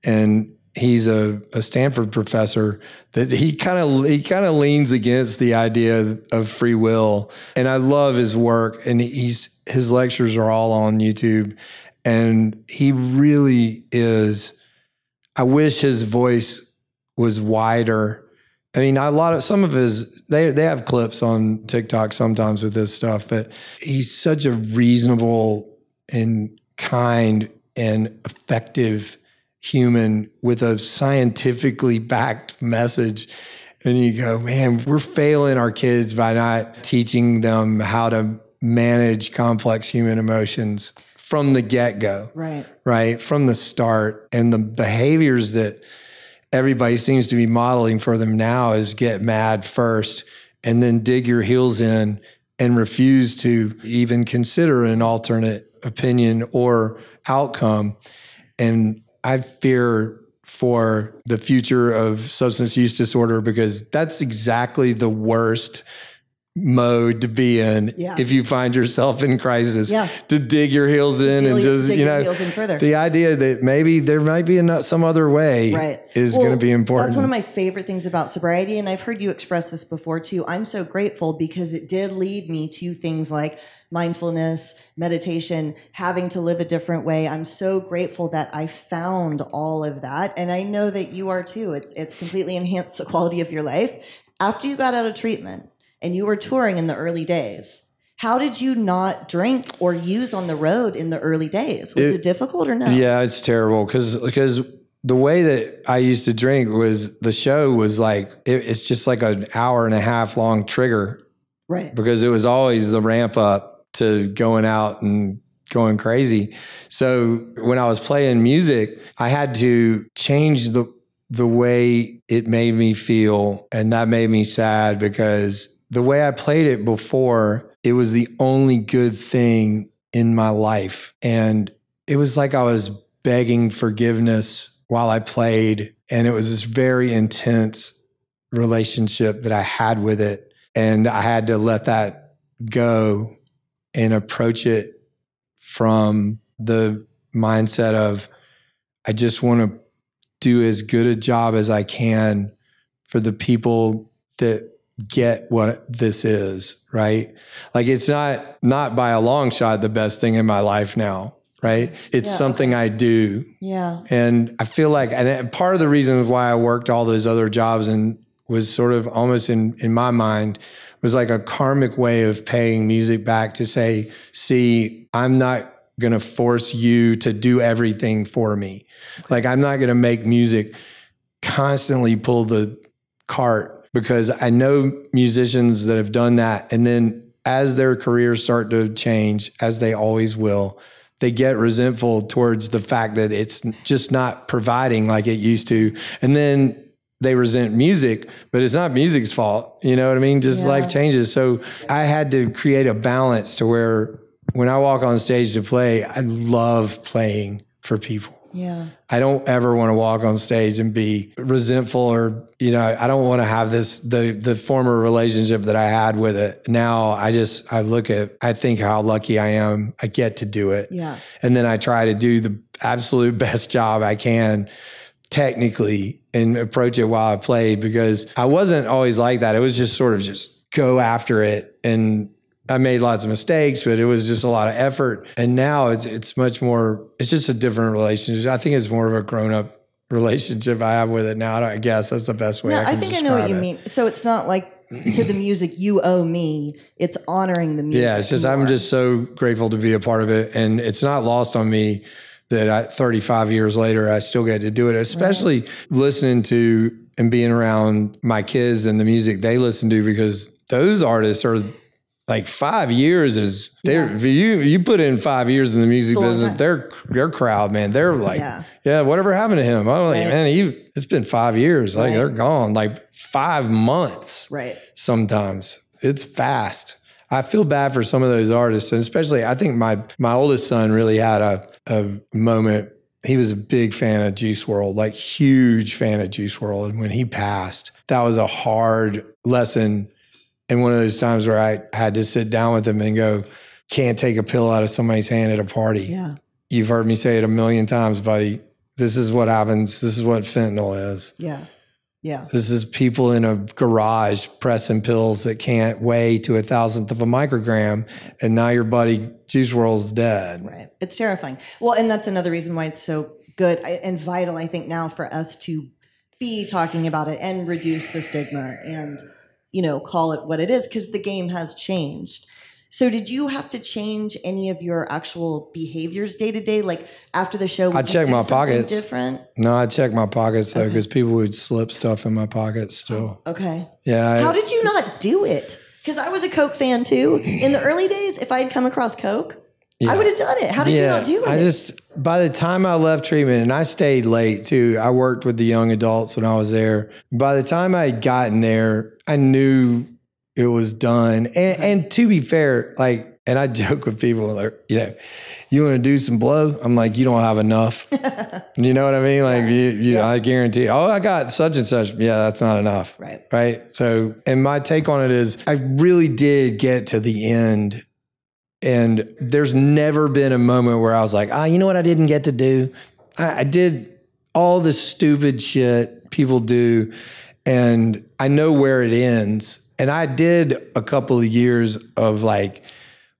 and he's a Stanford professor that he kind of leans against the idea of free will. And I love his work, and his lectures are all on YouTube. And he really is, I wish his voice was wider. I mean, some of his, they have clips on TikTok sometimes with this stuff, but he's such a reasonable and kind and effective human with a scientifically backed message. And you go, man, we're failing our kids by not teaching them how to manage complex human emotions from the get-go, right? From the start. And the behaviors that everybody seems to be modeling for them now is get mad first, and then dig your heels in and refuse to even consider an alternate opinion or outcome. And I fear for the future of substance use disorder, because that's exactly the worst mode to be in if you find yourself in crisis, to dig your heels in and just, the idea that maybe there might be some other way is going to be important. That's one of my favorite things about sobriety. And I've heard you express this before too. I'm so grateful because it did lead me to things like mindfulness, meditation, having to live a different way. I'm so grateful that I found all of that. And I know that you are too. It's completely enhanced the quality of your life. After you got out of treatment, and you were touring in the early days, how did you not drink or use on the road in the early days? Was it difficult or no? Yeah, it's terrible because the way that I used to drink was the show was like, it's just like an hour and a half long trigger. Right. Because it was always the ramp up to going out and going crazy. So when I was playing music, I had to change the way it made me feel. And that made me sad because the way I played it before, it was the only good thing in my life. And it was like I was begging forgiveness while I played. And it was this very intense relationship that I had with it. And I had to let that go and approach it from the mindset of, I just want to do as good a job as I can for the people that get what this is, right? Like it's not by a long shot the best thing in my life now, right? It's something I do. Yeah. And I feel like, and part of the reason why I worked all those other jobs and was sort of almost in my mind was like a karmic way of paying music back to say, see, I'm not going to force you to do everything for me. Like I'm not going to make music constantly pull the cart, because I know musicians that have done that. And then as their careers start to change, as they always will, they get resentful towards the fact that it's just not providing like it used to. And then they resent music, but it's not music's fault. You know what I mean? Just life changes. So I had to create a balance to where when I walk on stage to play, I love playing for people. Yeah. I don't ever want to walk on stage and be resentful or, I don't want to have the former relationship that I had with it. Now I think how lucky I am. I get to do it. Yeah. And then I try to do the absolute best job I can technically and approach it while I played, because I wasn't always like that. It was just sort of just go after it. And I made lots of mistakes, but it was just a lot of effort. And now it's much more, it's just a different relationship. I think it's more of a grown-up relationship I have with it now. I guess that's the best way I can think I know what you mean. So it's not like to the music you owe me. It's honoring the music. Yeah, it's just, I'm just so grateful to be a part of it. And it's not lost on me that 35 years later, I still get to do it, especially listening to and being around my kids and the music they listen to, because those artists are like 5 years is if you put in 5 years in the music business, their crowd, man, they're like, whatever happened to him? I'm like, man, it's been 5 years. Like they're gone, like 5 months. Right. Sometimes it's fast. I feel bad for some of those artists. And especially, I think my oldest son really had a moment. He was a big fan of Juice WRLD, like huge fan of Juice WRLD. And when he passed, that was a hard lesson. And one of those times where I had to sit down with him and go, can't take a pill out of somebody's hand at a party. Yeah. You've heard me say it a million times, buddy. This is what happens. This is what fentanyl is. Yeah. Yeah. This is people in a garage pressing pills that can't weigh to 1,000th of a microgram. And now your buddy Juice WRLD's dead. Right. It's terrifying. Well, and that's another reason why it's so good and vital, I think, now for us to be talking about it and reduce the stigma and call it what it is, because the game has changed. So did you have to change any of your actual behaviors day to day? Like after the show, I check my pockets. Different? No, I check my pockets though, because people would slip stuff in my pockets still. Okay. Yeah. How did you not do it? Because I was a Coke fan too. In the early days, if I had come across Coke, I would have done it. How did you not do it? By the time I left treatment, and I stayed late too, I worked with the young adults when I was there. By the time I had gotten there, I knew it was done. And to be fair, like And I joke with people, like, you know, you want to do some blow? I'm like, you don't have enough. You know what I mean? Like, I guarantee, oh, I got such and such. Yeah, that's not enough. Right. Right. So, and my take on it is I really did get to the end. And there's never been a moment where I was like, you know what I didn't get to do? I did all the stupid shit people do. And I know where it ends. And I did a couple of years of like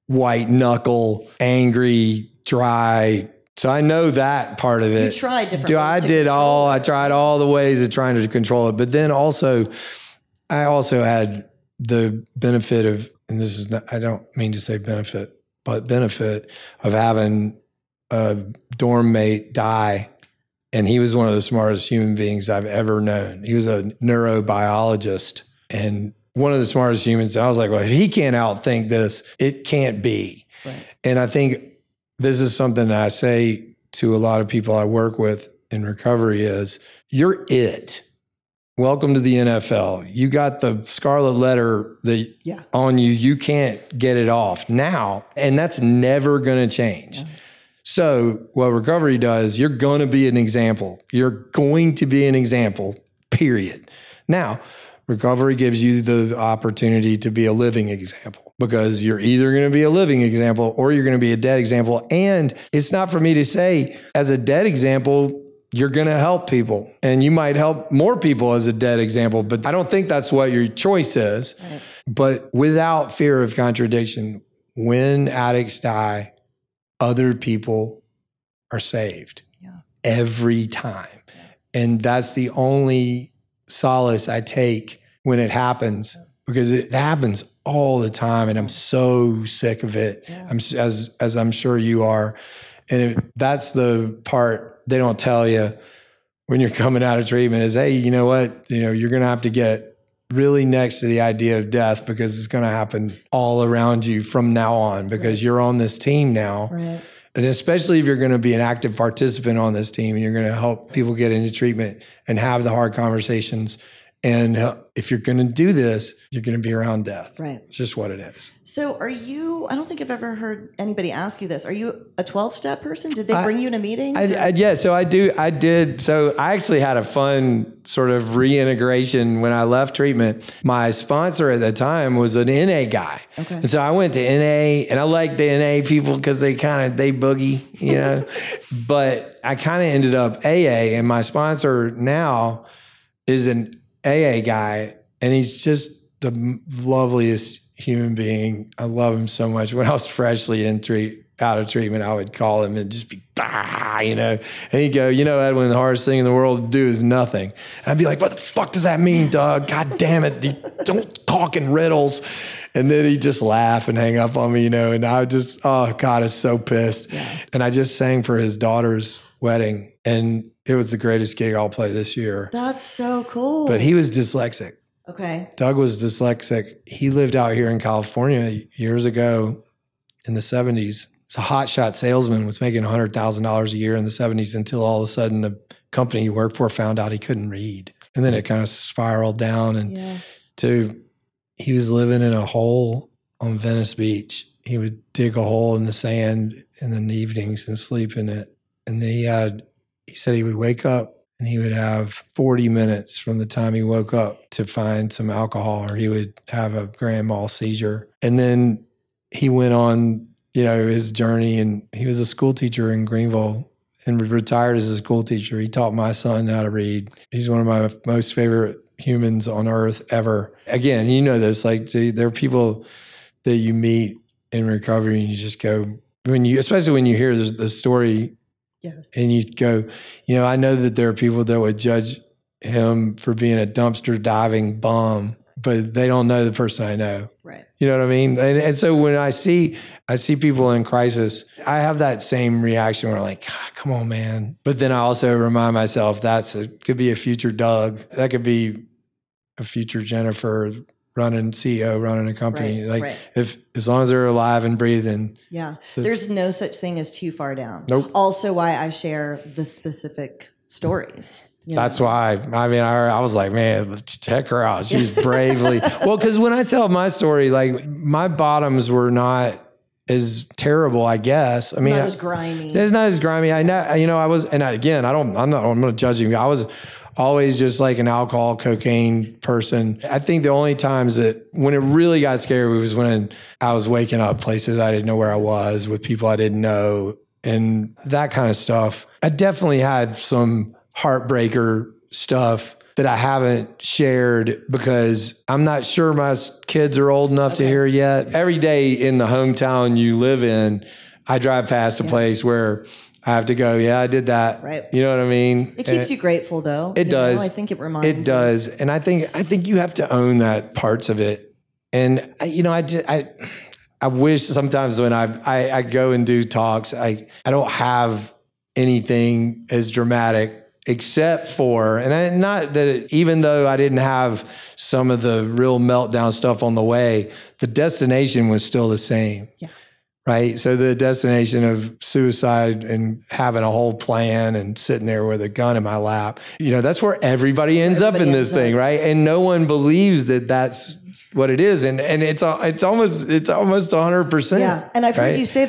white knuckle, angry, dry. So I know that part of it. You tried different ways I tried all the ways of trying to control it. But then also, I also had the benefit of, and this is not, I don't mean to say benefit, but benefit of having a dorm mate die. And he was one of the smartest human beings I've ever known. He was a neurobiologist and one of the smartest humans. And I was like, well, if he can't outthink this, it can't be. Right. And I think this is something that I say to a lot of people I work with in recovery is, you're it. Welcome to the NFL. You got the scarlet letter on you. You can't get it off now. And that's never going to change. Yeah. So what recovery does, you're going to be an example. You're going to be an example, period. Now, recovery gives you the opportunity to be a living example, because you're either going to be a living example or you're going to be a dead example. And it's not for me to say, as a dead example, you're going to help people and you might help more people as a dead example, but I don't think that's what your choice is. Right. But without fear of contradiction, when addicts die, other people are saved every time. And that's the only solace I take when it happens, because it happens all the time and I'm so sick of it. Yeah. As I'm sure you are. And that's the part they don't tell you when you're coming out of treatment is, hey, you know what? You know, you're going to have to get really next to the idea of death, because it's going to happen all around you from now on, because you're on this team now. Right. And especially if you're going to be an active participant on this team and you're going to help people get into treatment and have the hard conversations. And if you're going to do this, you're going to be around death. Right. It's just what it is. So are you, I don't think I've ever heard anybody ask you this. Are you a 12-step person? Did they bring you to meetings? Yeah, so I did. So I actually had a fun sort of reintegration when I left treatment. My sponsor at the time was an NA guy. Okay. And so I went to NA, and I like the NA people because they boogie, you know. But I kind of ended up AA, and my sponsor now is an AA guy, and he's just the loveliest human being. I love him so much. When I was freshly out of treatment, I would call him and just be, you know, and he'd go, you know, Edwin, the hardest thing in the world to do is nothing. And I'd be like, what the fuck does that mean, Doug? God damn it. Don't talk in riddles. And then he'd just laugh and hang up on me, you know, and I would just, oh God, I was so pissed. Yeah. And I just sang for his daughter's wedding, and it was the greatest gig I'll play this year. That's so cool. But he was dyslexic. Okay. Doug was dyslexic. He lived out here in California years ago in the 70s. He's a hotshot salesman, was making $100,000 a year in the 70s until all of a sudden the company he worked for found out he couldn't read. And then it kind of spiraled down. And he was living in a hole on Venice Beach. He would dig a hole in the sand in the evenings and sleep in it. And then he said he would wake up and he would have 40 minutes from the time he woke up to find some alcohol, or he would have a grand mal seizure. And then he went on, you know, his journey, and he was a school teacher in Greenville and retired as a school teacher. He taught my son how to read. He's one of my most favorite humans on earth ever. Again, you know this, like there are people that you meet in recovery and you just go, especially when you hear the story. Yeah. And you go, you know, I know that there are people that would judge him for being a dumpster diving bum, but they don't know the person I know. Right. You know what I mean? And so when I see people in crisis, I have that same reaction where I'm like, God, come on, man. But then I also remind myself could be a future Doug. That could be a future Jennifer running a company. As long as they're alive and breathing. Yeah. There's no such thing as too far down. Nope. Also why I share the specific stories. That's why. I mean, I was like, man, check her out. She's bravely. Well, because when I tell my story, like my bottoms were not as terrible, I guess. I mean, not as grimy. It's not as grimy. I know, I was, and again, I'm going to judge you. I was always just like an alcohol, cocaine person. I think the only times that when it really got scary was when I was waking up places I didn't know where I was with people I didn't know and that kind of stuff. I definitely had some heartbreaker stuff that I haven't shared because I'm not sure my kids are old enough to hear yet. Every day in the hometown you live in, I drive past a place where I have to go, yeah, I did that. Right. You know what I mean? It keeps you grateful though. It does. I think it reminds It does. And I think you have to own that parts of it. And I wish sometimes when I go and do talks, I don't have anything as dramatic except for, and not that even though I didn't have some of the real meltdown stuff on the way, the destination was still the same. Yeah. Right. So the destination of suicide and having a whole plan and sitting there with a gun in my lap, that's where everybody ends up in this thing. Right. And no one believes that that's what it is. And it's almost 100%. Yeah. And I've heard you say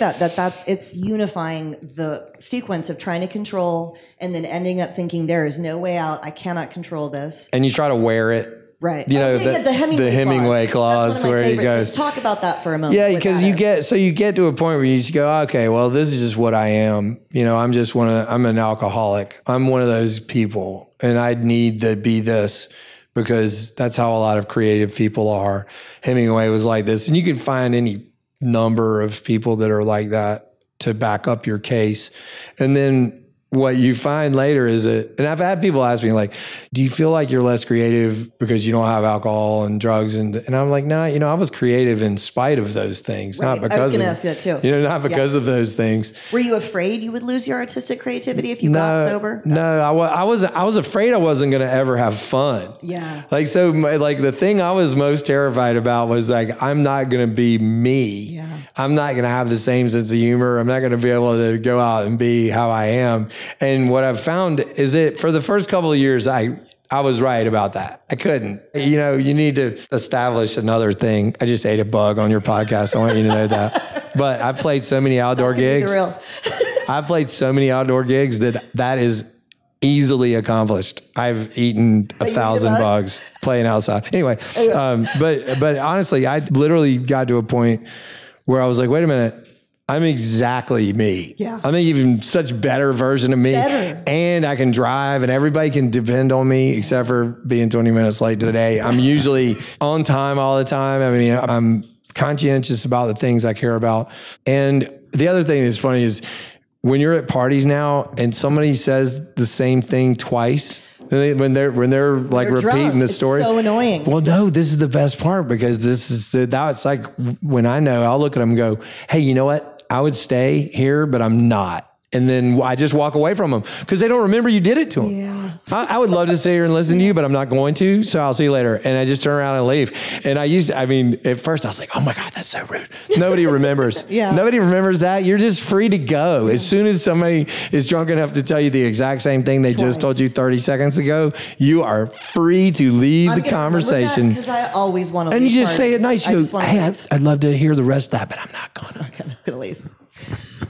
it's unifying the sequence of trying to control and then ending up thinking there is no way out. I cannot control this. And you try to wear it. Right. The Hemingway clause where he goes. Talk about that for a moment. Yeah, because you get to a point where you just go, okay, well, this is just what I am. I'm an alcoholic. I'm one of those people and I need to be this because that's how a lot of creative people are. Hemingway was like this. And you can find any number of people that are like that to back up your case. And then what you find later is and I've had people ask me like, do you feel like you're less creative because you don't have alcohol and drugs? And I'm like, no, I was creative in spite of those things, not because I was going to ask that too. Not because of those things. Were you afraid you would lose your artistic creativity if you got sober? No, I was afraid I wasn't going to ever have fun. Yeah. The thing I was most terrified about was like, I'm not going to be me. Yeah. I'm not going to have the same sense of humor. I'm not going to be able to go out and be how I am. And what I've found is that for the first couple of years, I was right about that. I couldn't. You need to establish another thing. I just ate a bug on your podcast. I want you to know that. But I've played so many outdoor gigs. I've played so many outdoor gigs that is easily accomplished. I've eaten 1,000 bugs playing outside. Anyway, but honestly, I literally got to a point where I was like, wait a minute. I'm exactly me. Yeah. I'm an even such better version of me. And I can drive and everybody can depend on me except for being 20 minutes late today. I'm usually on time all the time. I mean, I'm conscientious about the things I care about. And the other thing that's funny is when you're at parties now and somebody says the same thing twice, when they're repeating drunk. the story. It's so annoying. Well, no, this is the best part because now it's like when I know, I'll look at them and go, hey, you know what? I would stay here, but I'm not. And then I just walk away from them because they don't remember you did it to them. Yeah. I would love to sit here and listen to you, but I'm not going to. So I'll see you later. And I just turn around and leave. And at first I was like, oh my God, that's so rude. Nobody remembers. Yeah. Nobody remembers that. You're just free to go. As soon as somebody is drunk enough to tell you the exact same thing they just told you 30 seconons ago, you are free to leave the conversation. Because I always want to leave. And you just say it nice. You go, hey, leave. I'd love to hear the rest of that, but I'm not going to. I'm going to leave.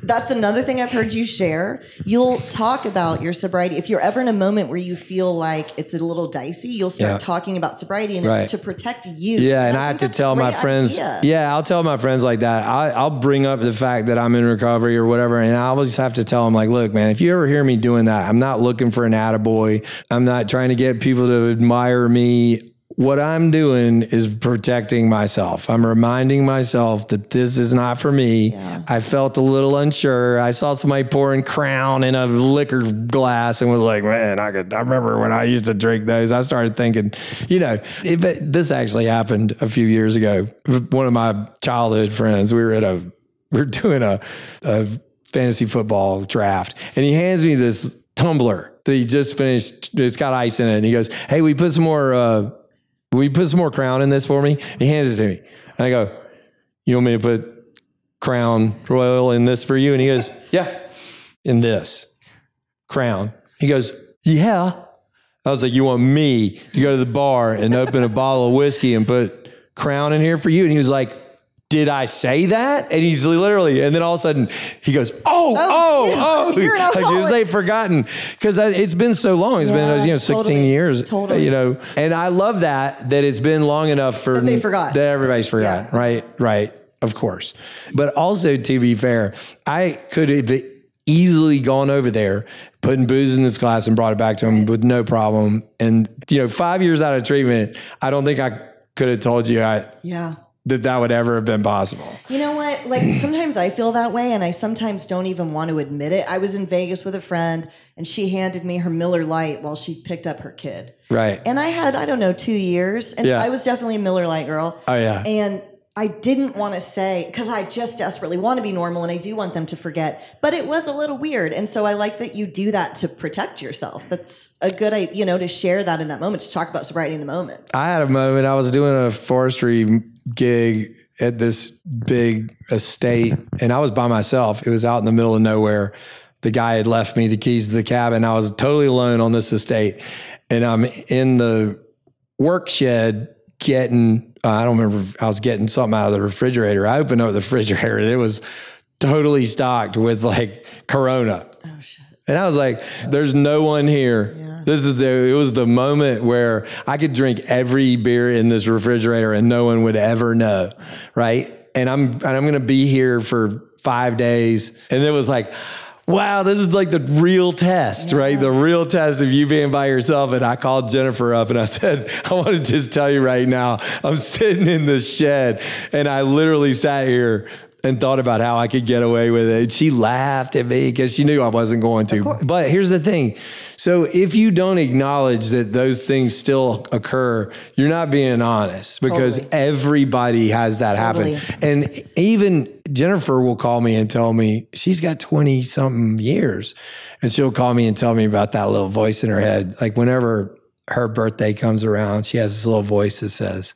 That's another thing I've heard you share. You'll talk about your sobriety. If you're ever in a moment where you feel like it's a little dicey, you'll start talking about sobriety and it's to protect you. Yeah, and I have to tell my friends. Yeah, I'll tell my friends like that. I'll bring up the fact that I'm in recovery or whatever, and I always have to tell them like, look, man, if you ever hear me doing that, I'm not looking for an attaboy. I'm not trying to get people to admire me. What I'm doing is protecting myself. I'm reminding myself that this is not for me. Yeah. I felt a little unsure. I saw somebody pouring Crown in a liquor glass and was like, man, I remember when I used to drink those. I started thinking, this actually happened a few years ago. One of my childhood friends, we were doing a fantasy football draft, and he hands me this tumbler that he just finished. It's got ice in it. And he goes, hey, we put some more Crown in this for me? He hands it to me. And I go, you want me to put Crown Royal in this for you? And he goes, yeah, in this Crown. He goes, yeah. I was like, you want me to go to the bar and open a bottle of whiskey and put Crown in here for you? And he was like, did I say that? And he's literally, and then all of a sudden he goes, oh, you're an alcoholic. like, they've forgotten, because it's been so long. It's been 16 years, and I love that it's been long enough for that they forgot, that everybody's forgotten. Right. Of course. But also, to be fair, I could have easily gone over there, putting booze in this glass and brought it back to him with no problem. And, 5 years out of treatment, I don't think I could have told you that would ever have been possible. You know what? Like, sometimes I feel that way, and I sometimes don't even want to admit it. I was in Vegas with a friend, and she handed me her Miller Lite while she picked up her kid. Right. And I had, 2 years, and I was definitely a Miller Lite girl. Oh, yeah. And I didn't want to say, because I just desperately want to be normal, and I do want them to forget, but it was a little weird. And so I like that you do that to protect yourself. That's a good idea, to share that in that moment, to talk about sobriety in the moment. I had a moment. I was doing a forestry gig at this big estate, and I was by myself. It was out in the middle of nowhere. The guy had left me the keys to the cabin. I was totally alone on this estate, and I'm in the work shed getting, I don't remember, I was getting something out of the refrigerator. I opened up the refrigerator, and it was totally stocked with like Corona. Oh, shit. And I was like, there's no one here. Yeah. It was the moment where I could drink every beer in this refrigerator and no one would ever know. Right. And I'm going to be here for 5 days. And it was like, wow, this is like the real test, right? The real test of you being by yourself. And I called Jennifer up and I said, I want to just tell you right now, I'm sitting in the shed, and I literally sat here and thought about how I could get away with it. She laughed at me because she knew I wasn't going to. But here's the thing. So if you don't acknowledge that those things still occur, you're not being honest, because everybody has that happen. And even Jennifer will call me and tell me she's got 20 something years, and she'll call me and tell me about that little voice in her head. Like, whenever her birthday comes around, she has this little voice that says,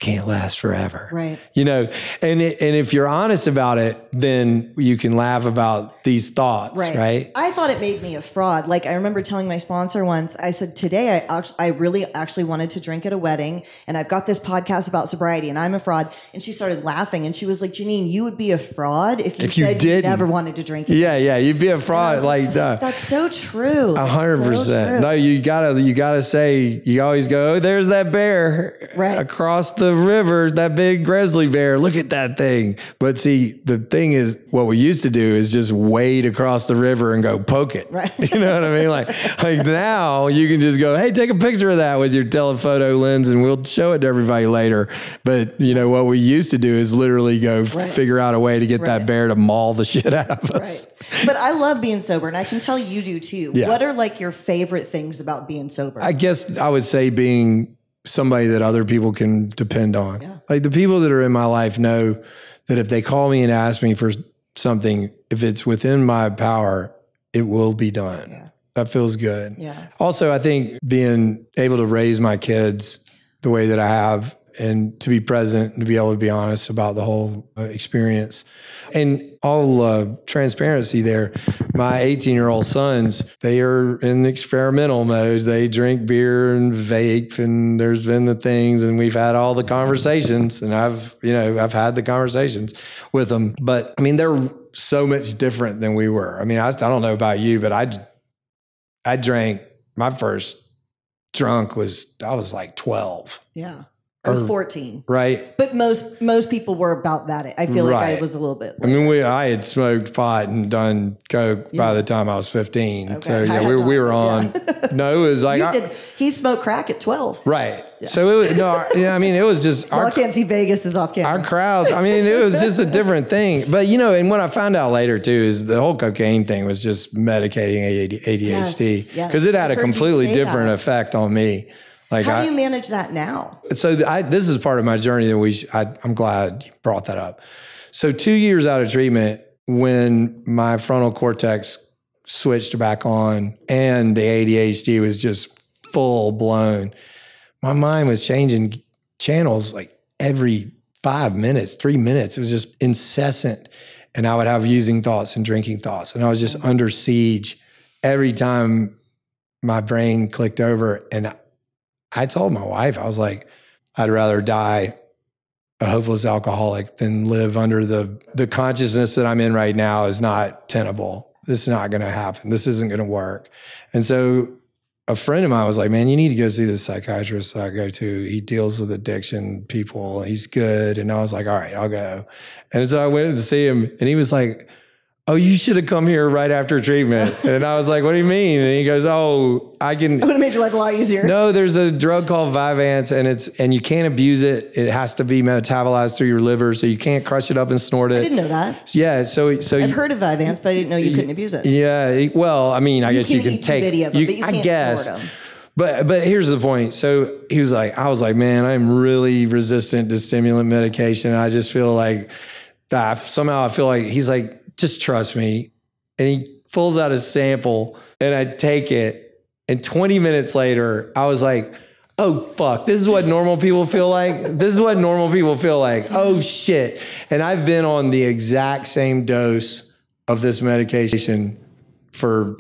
can't last forever. Right. And if you're honest about it, then you can laugh about these thoughts, right? I thought it made me a fraud. Like, I remember telling my sponsor once, I said, today I really actually wanted to drink at a wedding, and I've got this podcast about sobriety, and I'm a fraud. And she started laughing, and she was like, Janine, you would be a fraud if you said you never wanted to drink. Yeah, you'd be a fraud. Like, that's so true. 100%. No, you gotta say, you always go, oh, there's that bear across the river, that big grizzly bear. Look at that thing. But see, the thing is, what we used to do is just wade across the river and go poke it. Right. You know what I mean? Like now you can just go, hey, take a picture of that with your telephoto lens and we'll show it to everybody later. But what we used to do is literally go figure out a way to get that bear to maul the shit out of us. Right. But I love being sober, and I can tell you do too. Yeah. What are like your favorite things about being sober? I guess I would say being somebody that other people can depend on. Yeah. Like, the people that are in my life know that if they call me and ask me for something, if it's within my power, it will be done. Yeah. That feels good. Yeah. Also, I think being able to raise my kids the way that I have, and to be present and to be able to be honest about the whole experience. And all transparency there, my 18-year-old sons, they are in experimental mode. They drink beer and vape, and there's been the things, and we've had all the conversations, and I've had the conversations with them. But I mean, they're so much different than we were. I mean, I don't know about you, but I drank, my first drunk I was like 12. Yeah. I was 14. Right. But most people were about that. I feel like I was a little bit later. I mean, I had smoked pot and done coke by the time I was 15. Okay. So yeah, we were on. No, it was like he smoked crack at 12. Right. Yeah. So it was I mean, it was just I can't see Vegas is off camera. Our crowds. I mean, it was just a different thing. But and what I found out later too is the whole cocaine thing was just medicating ADHD because it had a completely different effect on me. Like, how do you manage that now? So this is part of my journey that I'm glad you brought that up. So 2 years out of treatment, when my frontal cortex switched back on and the ADHD was just full blown, my mind was changing channels like every 5 minutes, 3 minutes. It was just incessant. And I would have using thoughts and drinking thoughts. And I was just under siege every time my brain clicked over. And I told my wife, I was like, I'd rather die a hopeless alcoholic than live under the consciousness that I'm in right now is not tenable. This is not going to happen. This isn't going to work. And so a friend of mine was like, man, you need to go see this psychiatrist that I go to. He deals with addiction people. He's good. And I was like, all right, I'll go. And so I went to see him and he was like, oh, you should have come here right after treatment. And I was like, what do you mean? And he goes, oh, I would have made your life a lot easier. No, there's a drug called Vyvanse and you can't abuse it. It has to be metabolized through your liver. So you can't crush it up and snort it. I didn't know that. Yeah. So I've heard of Vyvanse, but I didn't know you couldn't abuse it. Yeah. Well, I mean, I guess you can take, of them, but you can't snort them. But here's the point. So he was like, I was like, man, I'm really resistant to stimulant medication. I just feel like somehow I feel like he's like, just trust me. And he pulls out a sample and I take it. And 20 minutes later, I was like, oh, fuck, this is what normal people feel like. This is what normal people feel like. Oh, shit. And I've been on the exact same dose of this medication for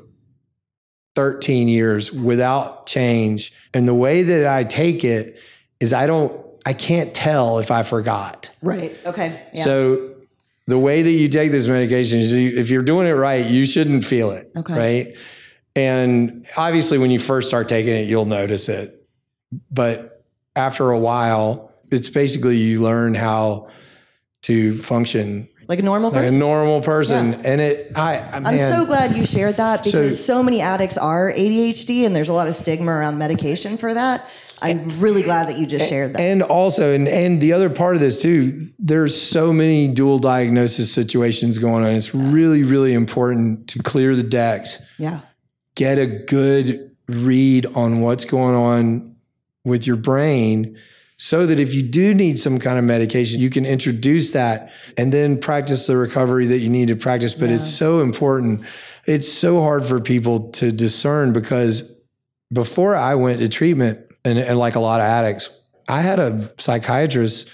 13 years without change. And the way that I take it is I can't tell if I forgot. Right. Okay. Yeah. So the way that you take this medication is if you're doing it right, you shouldn't feel it. Okay. Right. And obviously when you first start taking it, you'll notice it. But after a while, it's basically you learn how to function like a normal person. Like a normal person. Yeah. And I'm so glad you shared that because so many addicts are ADHD and there's a lot of stigma around medication for that. I'm really glad that you just shared that. And also, and the other part of this too, there's so many dual diagnosis situations going on. It's really, really important to clear the decks. Yeah. Get a good read on what's going on with your brain so that if you do need some kind of medication, you can introduce that and then practice the recovery that you need to practice. But it's so important. It's so hard for people to discern because before I went to treatment, and like a lot of addicts, I had a psychiatrist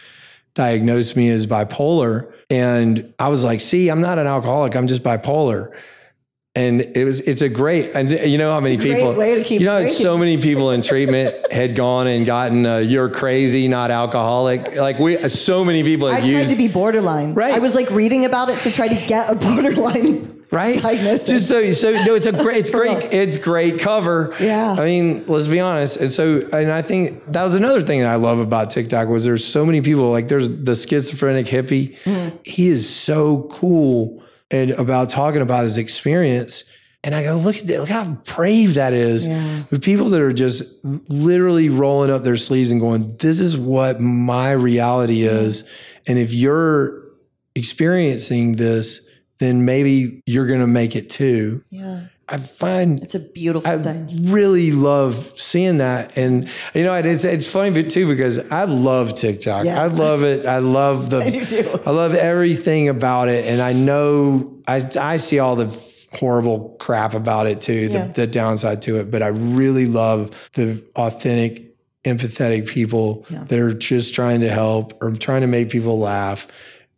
diagnose me as bipolar. And I was like, see, I'm not an alcoholic. I'm just bipolar. And it's a great, and you know how many people, way to keep so many people in treatment had gone and gotten you're crazy, not alcoholic. Like so many people had tried to be borderline. Right. I was like reading about it to try to get a borderline diagnosis. Just so no, it's great cover. Yeah. I mean, let's be honest. And I think that was another thing that I love about TikTok was there's so many people, like there's the schizophrenic hippie. Mm-hmm. He is so cool and about talking about his experience. And I go, look how brave that is. Yeah. The people that are just literally rolling up their sleeves and going, this is what my reality is. And if you're experiencing this, then maybe you're going to make it too. Yeah. I find it's a beautiful thing. I really love seeing that. And, you know, it's funny too, because I love TikTok. Yeah. I love it. I love I do too. I love everything about it. And I know I see all the horrible crap about it too, the downside to it. But I really love the authentic, empathetic people that are just trying to help or trying to make people laugh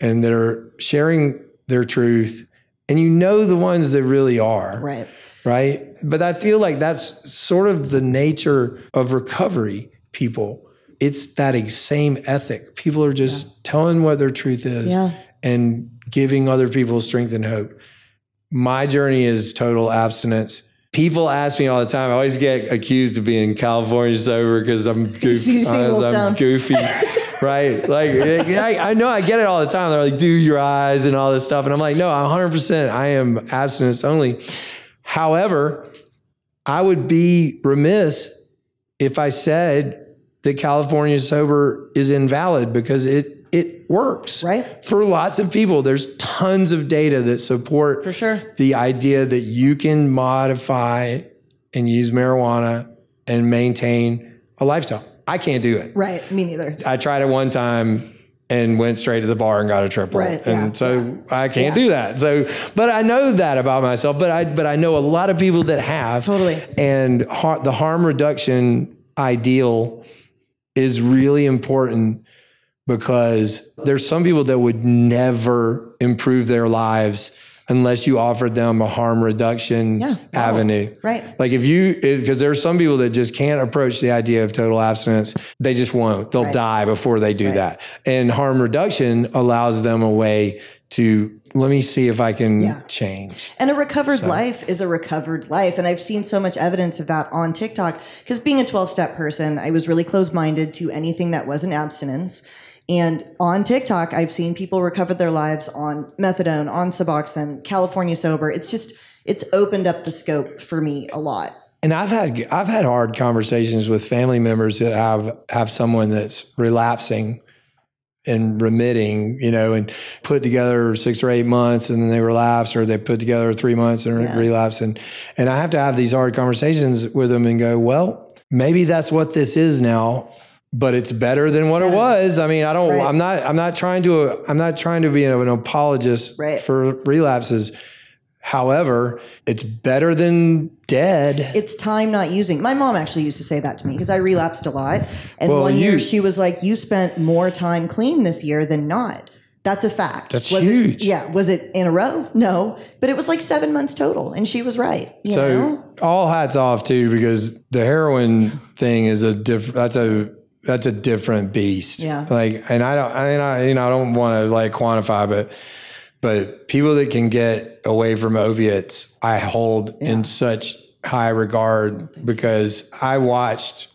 and that are sharing their truth. And you know the ones that really are. Right. Right. But I feel like that's sort of the nature of recovery people. It's that same ethic. People are just telling what their truth is and giving other people strength and hope. My journey is total abstinence. People ask me all the time. I always get accused of being California sober because I'm goofy. Right. Like, I know I get it all the time. They're like, do your eyes and all this stuff. And I'm like, no, 100%. I am abstinence only. However, I would be remiss if I said that California sober is invalid because it works. Right. For lots of people, there's tons of data that support for sure the idea that you can modify and use marijuana and maintain a lifestyle. I can't do it. Right. Me neither. I tried it one time and went straight to the bar and got a triple. Right. And I can't do that. So, but I know that about myself, but I know a lot of people that have. Totally. And the harm reduction ideal is really important because there's some people that would never improve their lives unless you offered them a harm reduction avenue. Right. Like because there are some people that just can't approach the idea of total abstinence. They just won't. They'll die before they do that. And harm reduction allows them a way to, let me see if I can change. And a recovered life is a recovered life. And I've seen so much evidence of that on TikTok, because being a 12-step person, I was really closed-minded to anything that wasn't abstinence. And on TikTok, I've seen people recover their lives on methadone, on Suboxone, California sober. It's opened up the scope for me a lot. And I've had hard conversations with family members that have someone that's relapsing and remitting, and put together 6 or 8 months and then they relapse, or they put together 3 months and relapse. And I have to have these hard conversations with them and go, well, maybe that's what this is now, but it's better than what it was. I mean, I'm not trying to be an apologist for relapses. However, it's better than dead. It's time not using. My mom actually used to say that to me because I relapsed a lot. And one year she was like, you spent more time clean this year than not. That's a fact. That's huge. Was it in a row? No. But it was like 7 months total. And she was right. You know? All hats off too, because the heroin thing is that's a different beast. Yeah. And I don't want to like quantify, but people that can get away from opiates, I hold in such high regard, because I watched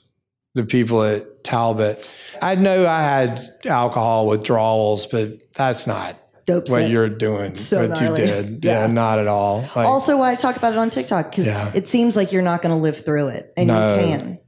the people at Talbot. I know I had alcohol withdrawals, but that's not dope what sick. You're doing, so what gnarly. you did. Yeah, not at all. Also why I talk about it on TikTok, because it seems like you're not going to live through it, and you can,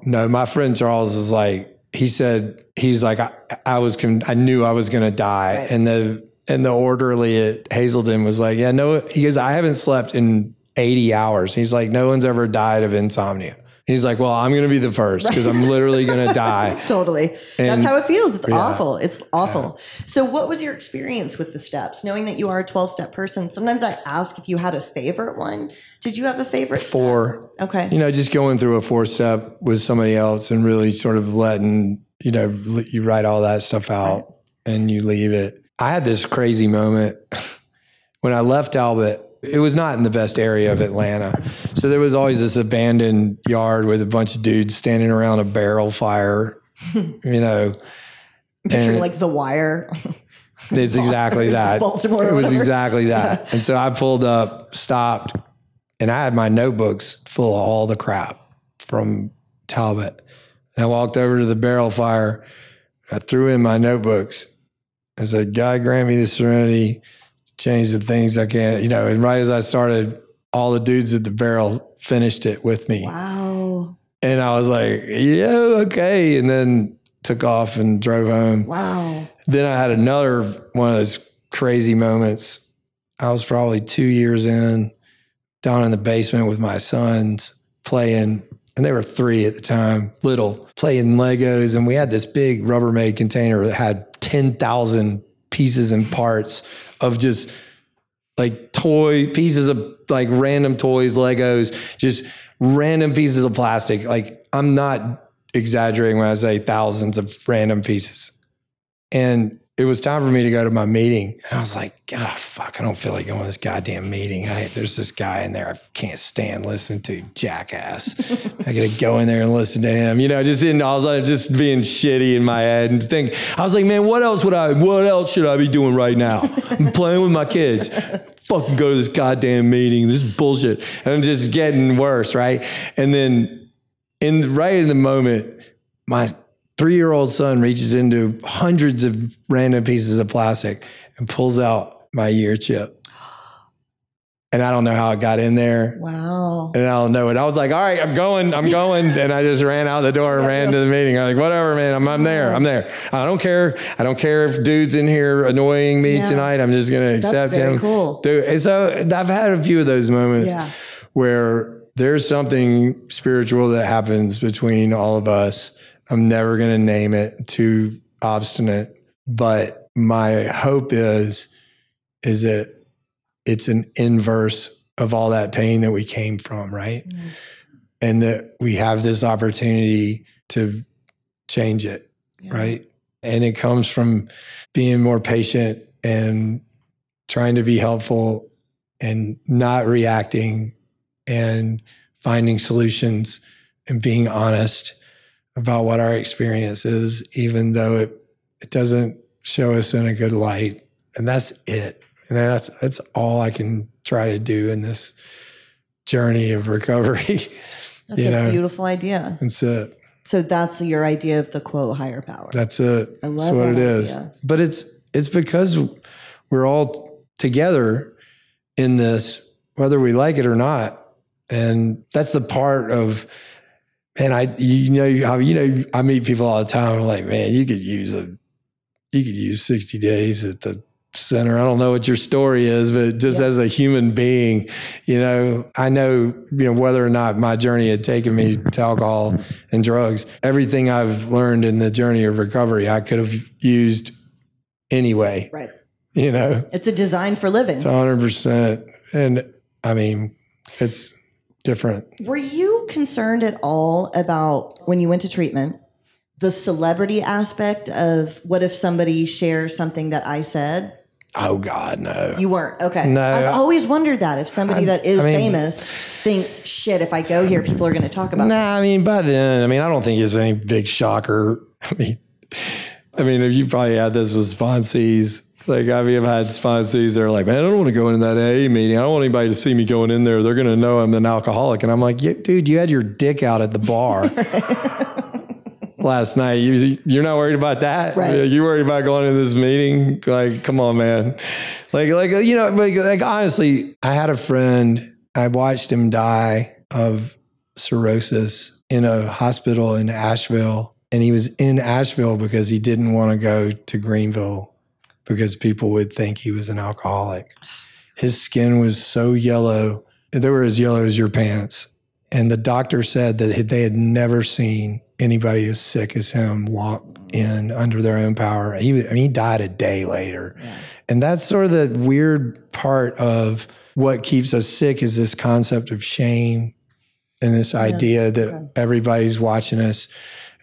No, my friend Charles is like, he's like, I knew I was going to die. Right. And the orderly at Hazelden was like, yeah, no, he goes, I haven't slept in 80 hours. He's like, no one's ever died of insomnia. He's like, well, I'm going to be the first, because I'm literally going to die. Totally. That's how it feels. It's awful. It's awful. So what was your experience with the steps? Knowing that you are a 12-step person, sometimes I ask if you had a favorite one. Did you have a favorite 4. Step? Okay. Just going through a 4-step with somebody else and really sort of letting, you write all that stuff out and you leave it. I had this crazy moment when I left Talbot. It was not in the best area of Atlanta. So there was always this abandoned yard with a bunch of dudes standing around a barrel fire, Picturing like The Wire. It's exactly that. Baltimore. It was exactly that. And so I pulled up, stopped, and I had my notebooks full of all the crap from Talbot. And I walked over to the barrel fire. I threw in my notebooks. I said, God grant me the serenity to change the things I can't, and right as I started, all the dudes at the barrel finished it with me. Wow. And I was like, yeah, okay. And then took off and drove home. Wow. Then I had another one of those crazy moments. I was probably 2 years in, down in the basement with my sons playing, and they were 3 at the time, little, playing Legos. And we had this big Rubbermaid container that had 10,000 pieces and parts of just like pieces of like random toys, Legos, just random pieces of plastic. Like, I'm not exaggerating when I say thousands of random pieces. And it was time for me to go to my meeting. And I was like, oh, fuck, I don't feel like going to this goddamn meeting. There's this guy in there I can't stand listening to, jackass. I got to go in there and listen to him. I was like just being shitty in my head and I was like, man, what else should I be doing right now? I'm playing with my kids. Fucking go to this goddamn meeting. This is bullshit. And I'm just getting worse, right? And then right in the moment, my 3-year-old son reaches into hundreds of random pieces of plastic and pulls out my ear chip. And I don't know how it got in there. Wow. And I don't know it. I was like, all right, I'm going. And I just ran out the door and ran to the meeting. I was like, whatever, man, I'm there. I don't care. I don't care if dude's in here annoying me tonight. I'm just going to accept him. That's very cool. Dude, and so I've had a few of those moments where there's something spiritual that happens between all of us. I'm never going to name it, too obstinate, but my hope is that it's an inverse of all that pain that we came from, right? Mm-hmm. And that we have this opportunity to change it, right? And it comes from being more patient and trying to be helpful and not reacting and finding solutions and being honest about what our experience is, even though it doesn't show us in a good light. And that's it. And that's all I can try to do in this journey of recovery. That's a beautiful idea. That's it. So that's your idea of the quote higher power. That's it. I love that's what it is. But it's because we're all together in this, whether we like it or not. And that's the part of, and I meet people all the time. I'm like, man, you could use 60 days at the center. I don't know what your story is, but just as a human being, I know, whether or not my journey had taken me to alcohol and drugs, everything I've learned in the journey of recovery, I could have used anyway. Right. It's a design for living. It's 100%. And I mean, it's different. Were you concerned at all about, when you went to treatment, the celebrity aspect of what if somebody shares something that I said? Oh God, no. You weren't? Okay. No. I've always wondered that if somebody that is famous thinks, shit, if I go here, people are going to talk about it. Nah, I mean, by then, I don't think it's any big shocker. I mean, you probably had this with sponsees. Like, I've had sponsees that are like, man, I don't want to go into that AA meeting. I don't want anybody to see me going in there. They're going to know I'm an alcoholic. And I'm like, yeah, dude, you had your dick out at the bar last night. You're not worried about that? Right. You worried about going to this meeting? Like, come on, man. Like honestly, I had a friend, I watched him die of cirrhosis in a hospital in Asheville. And he was in Asheville because he didn't want to go to Greenville because people would think he was an alcoholic. His skin was so yellow. They were as yellow as your pants. And the doctor said that they had never seen anybody as sick as him walk in under their own power. He died a day later. Yeah. And that's sort of the weird part of what keeps us sick, is this concept of shame and this idea that everybody's watching us.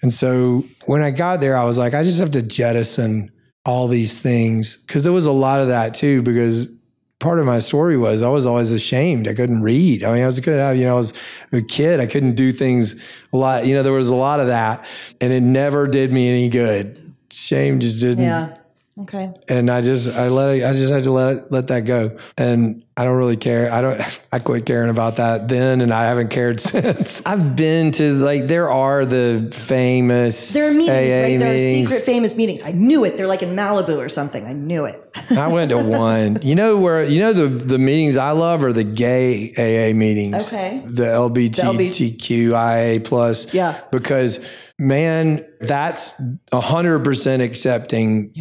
And so when I got there, I was like, I just have to jettison all these things, because there was a lot of that too, because part of my story was I was always ashamed. I couldn't read. I was a kid. I couldn't do things a lot. There was a lot of that, and it never did me any good. Shame just didn't. Yeah. Okay. And I just had to let that go. And I don't really care. I quit caring about that then, and I haven't cared since. I've been to, there are the famous There are meetings, AA right? There meetings. are secret famous meetings. I knew it. They're like in Malibu or something. I knew it. I went to one. The meetings I love are the gay AA meetings. Okay. The LGBTQIA plus. Yeah. Because, man, that's 100% accepting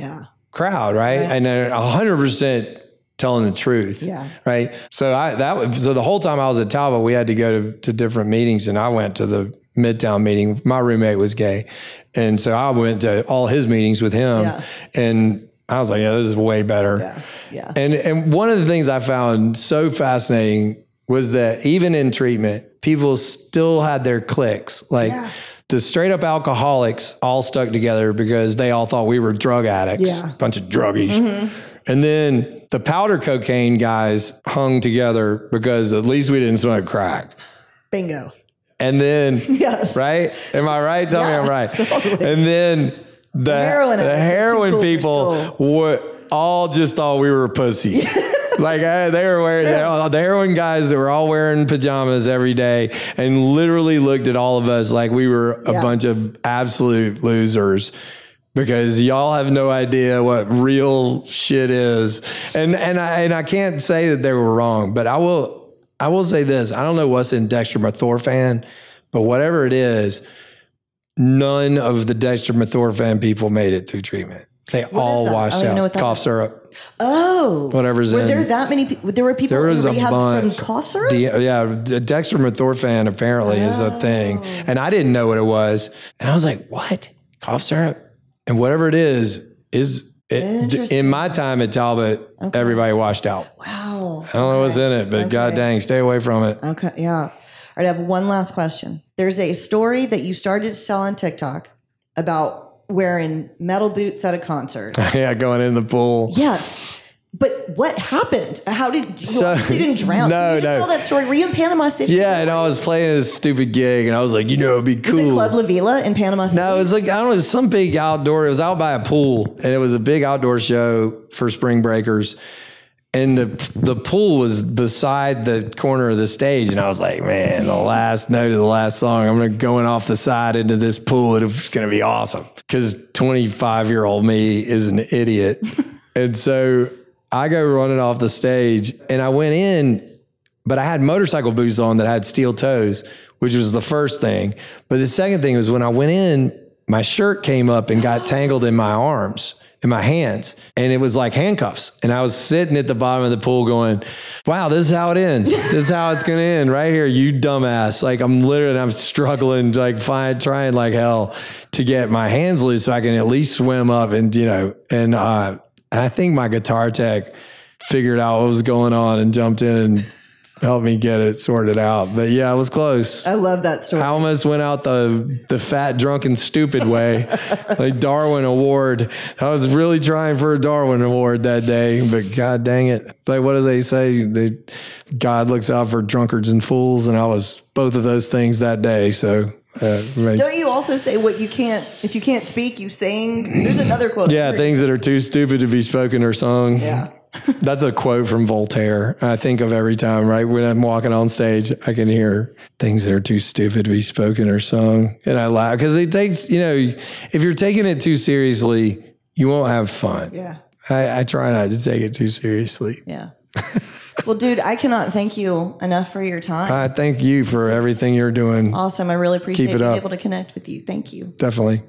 crowd, right? And 100% telling the truth. Yeah. Right. So the whole time I was at Talbot, we had to go to different meetings, and I went to the Midtown meeting. My roommate was gay. And so I went to all his meetings with him, and I was like, yeah, this is way better. Yeah. Yeah. And one of the things I found so fascinating was that even in treatment, people still had their cliques. The straight up alcoholics all stuck together because they all thought we were drug addicts, bunch of druggies. Mm-hmm. And then the powder cocaine guys hung together because at least we didn't smoke crack. Bingo. And then, right? Am I right? Tell me I'm right. Totally. And then the heroin people all just thought we were pussies. They were wearing, the heroin guys that were all wearing pajamas every day and literally looked at all of us like we were a bunch of absolute losers, because y'all have no idea what real shit is. And I can't say that they were wrong, but I will say this. I don't know what's in dextromethorphan, but whatever it is, none of the dextromethorphan people made it through treatment. They all washed out. Cough syrup. Oh. Whatever's in. Were there that many people? There were people in rehab from cough syrup? Dextromethorphan apparently is a thing. And I didn't know what it was. And I was like, what? Cough syrup? And whatever it is in my time at Talbot, everybody washed out. Wow. I don't know what's in it, but god dang, stay away from it. Okay, yeah. All right, I have one last question. There's a story that you started to tell on TikTok about wearing metal boots at a concert. Yeah, going in the pool. Yes. But what happened? How did you didn't drown? No, Can you just tell that story? Were you in Panama City? Yeah, and I was playing this stupid gig, and I was like, it'd be cool. Was it Club La Vila in Panama City? No, it was like, I don't know, it was some big outdoor. It was out by a pool, and it was a big outdoor show for spring breakers. And the pool was beside the corner of the stage, and I was like, man, the last note of the last song, I'm going off the side into this pool. It's going to be awesome, because 25-year-old me is an idiot. And so I go running off the stage, and I went in, but I had motorcycle boots on that had steel toes, which was the first thing. But the second thing was when I went in, my shirt came up and got tangled in my arms, in my hands, and it was like handcuffs. And I was sitting at the bottom of the pool going, wow, this is how it ends. This is how it's going to end right here, you dumbass. Like I'm struggling, like trying like hell to get my hands loose so I can at least swim up and, and I think my guitar tech figured out what was going on and jumped in and helped me get it sorted out. But yeah, I was close. I love that story. I almost went out the fat, drunken, stupid way, like Darwin Award. I was really trying for a Darwin Award that day, but God dang it. Like, what do they say? God looks out for drunkards and fools, and I was both of those things that day. So don't you also say if you can't speak, you sing? There's another quote. Yeah, things that are too stupid to be spoken or sung. Yeah. That's a quote from Voltaire. I think of every time, right? When I'm walking on stage, I can hear things that are too stupid to be spoken or sung. And I laugh because it takes, if you're taking it too seriously, you won't have fun. Yeah. I try not to take it too seriously. Yeah. Well, dude, I cannot thank you enough for your time. I thank you for everything you're doing. Awesome. I really appreciate being able to connect with you. Thank you. Definitely.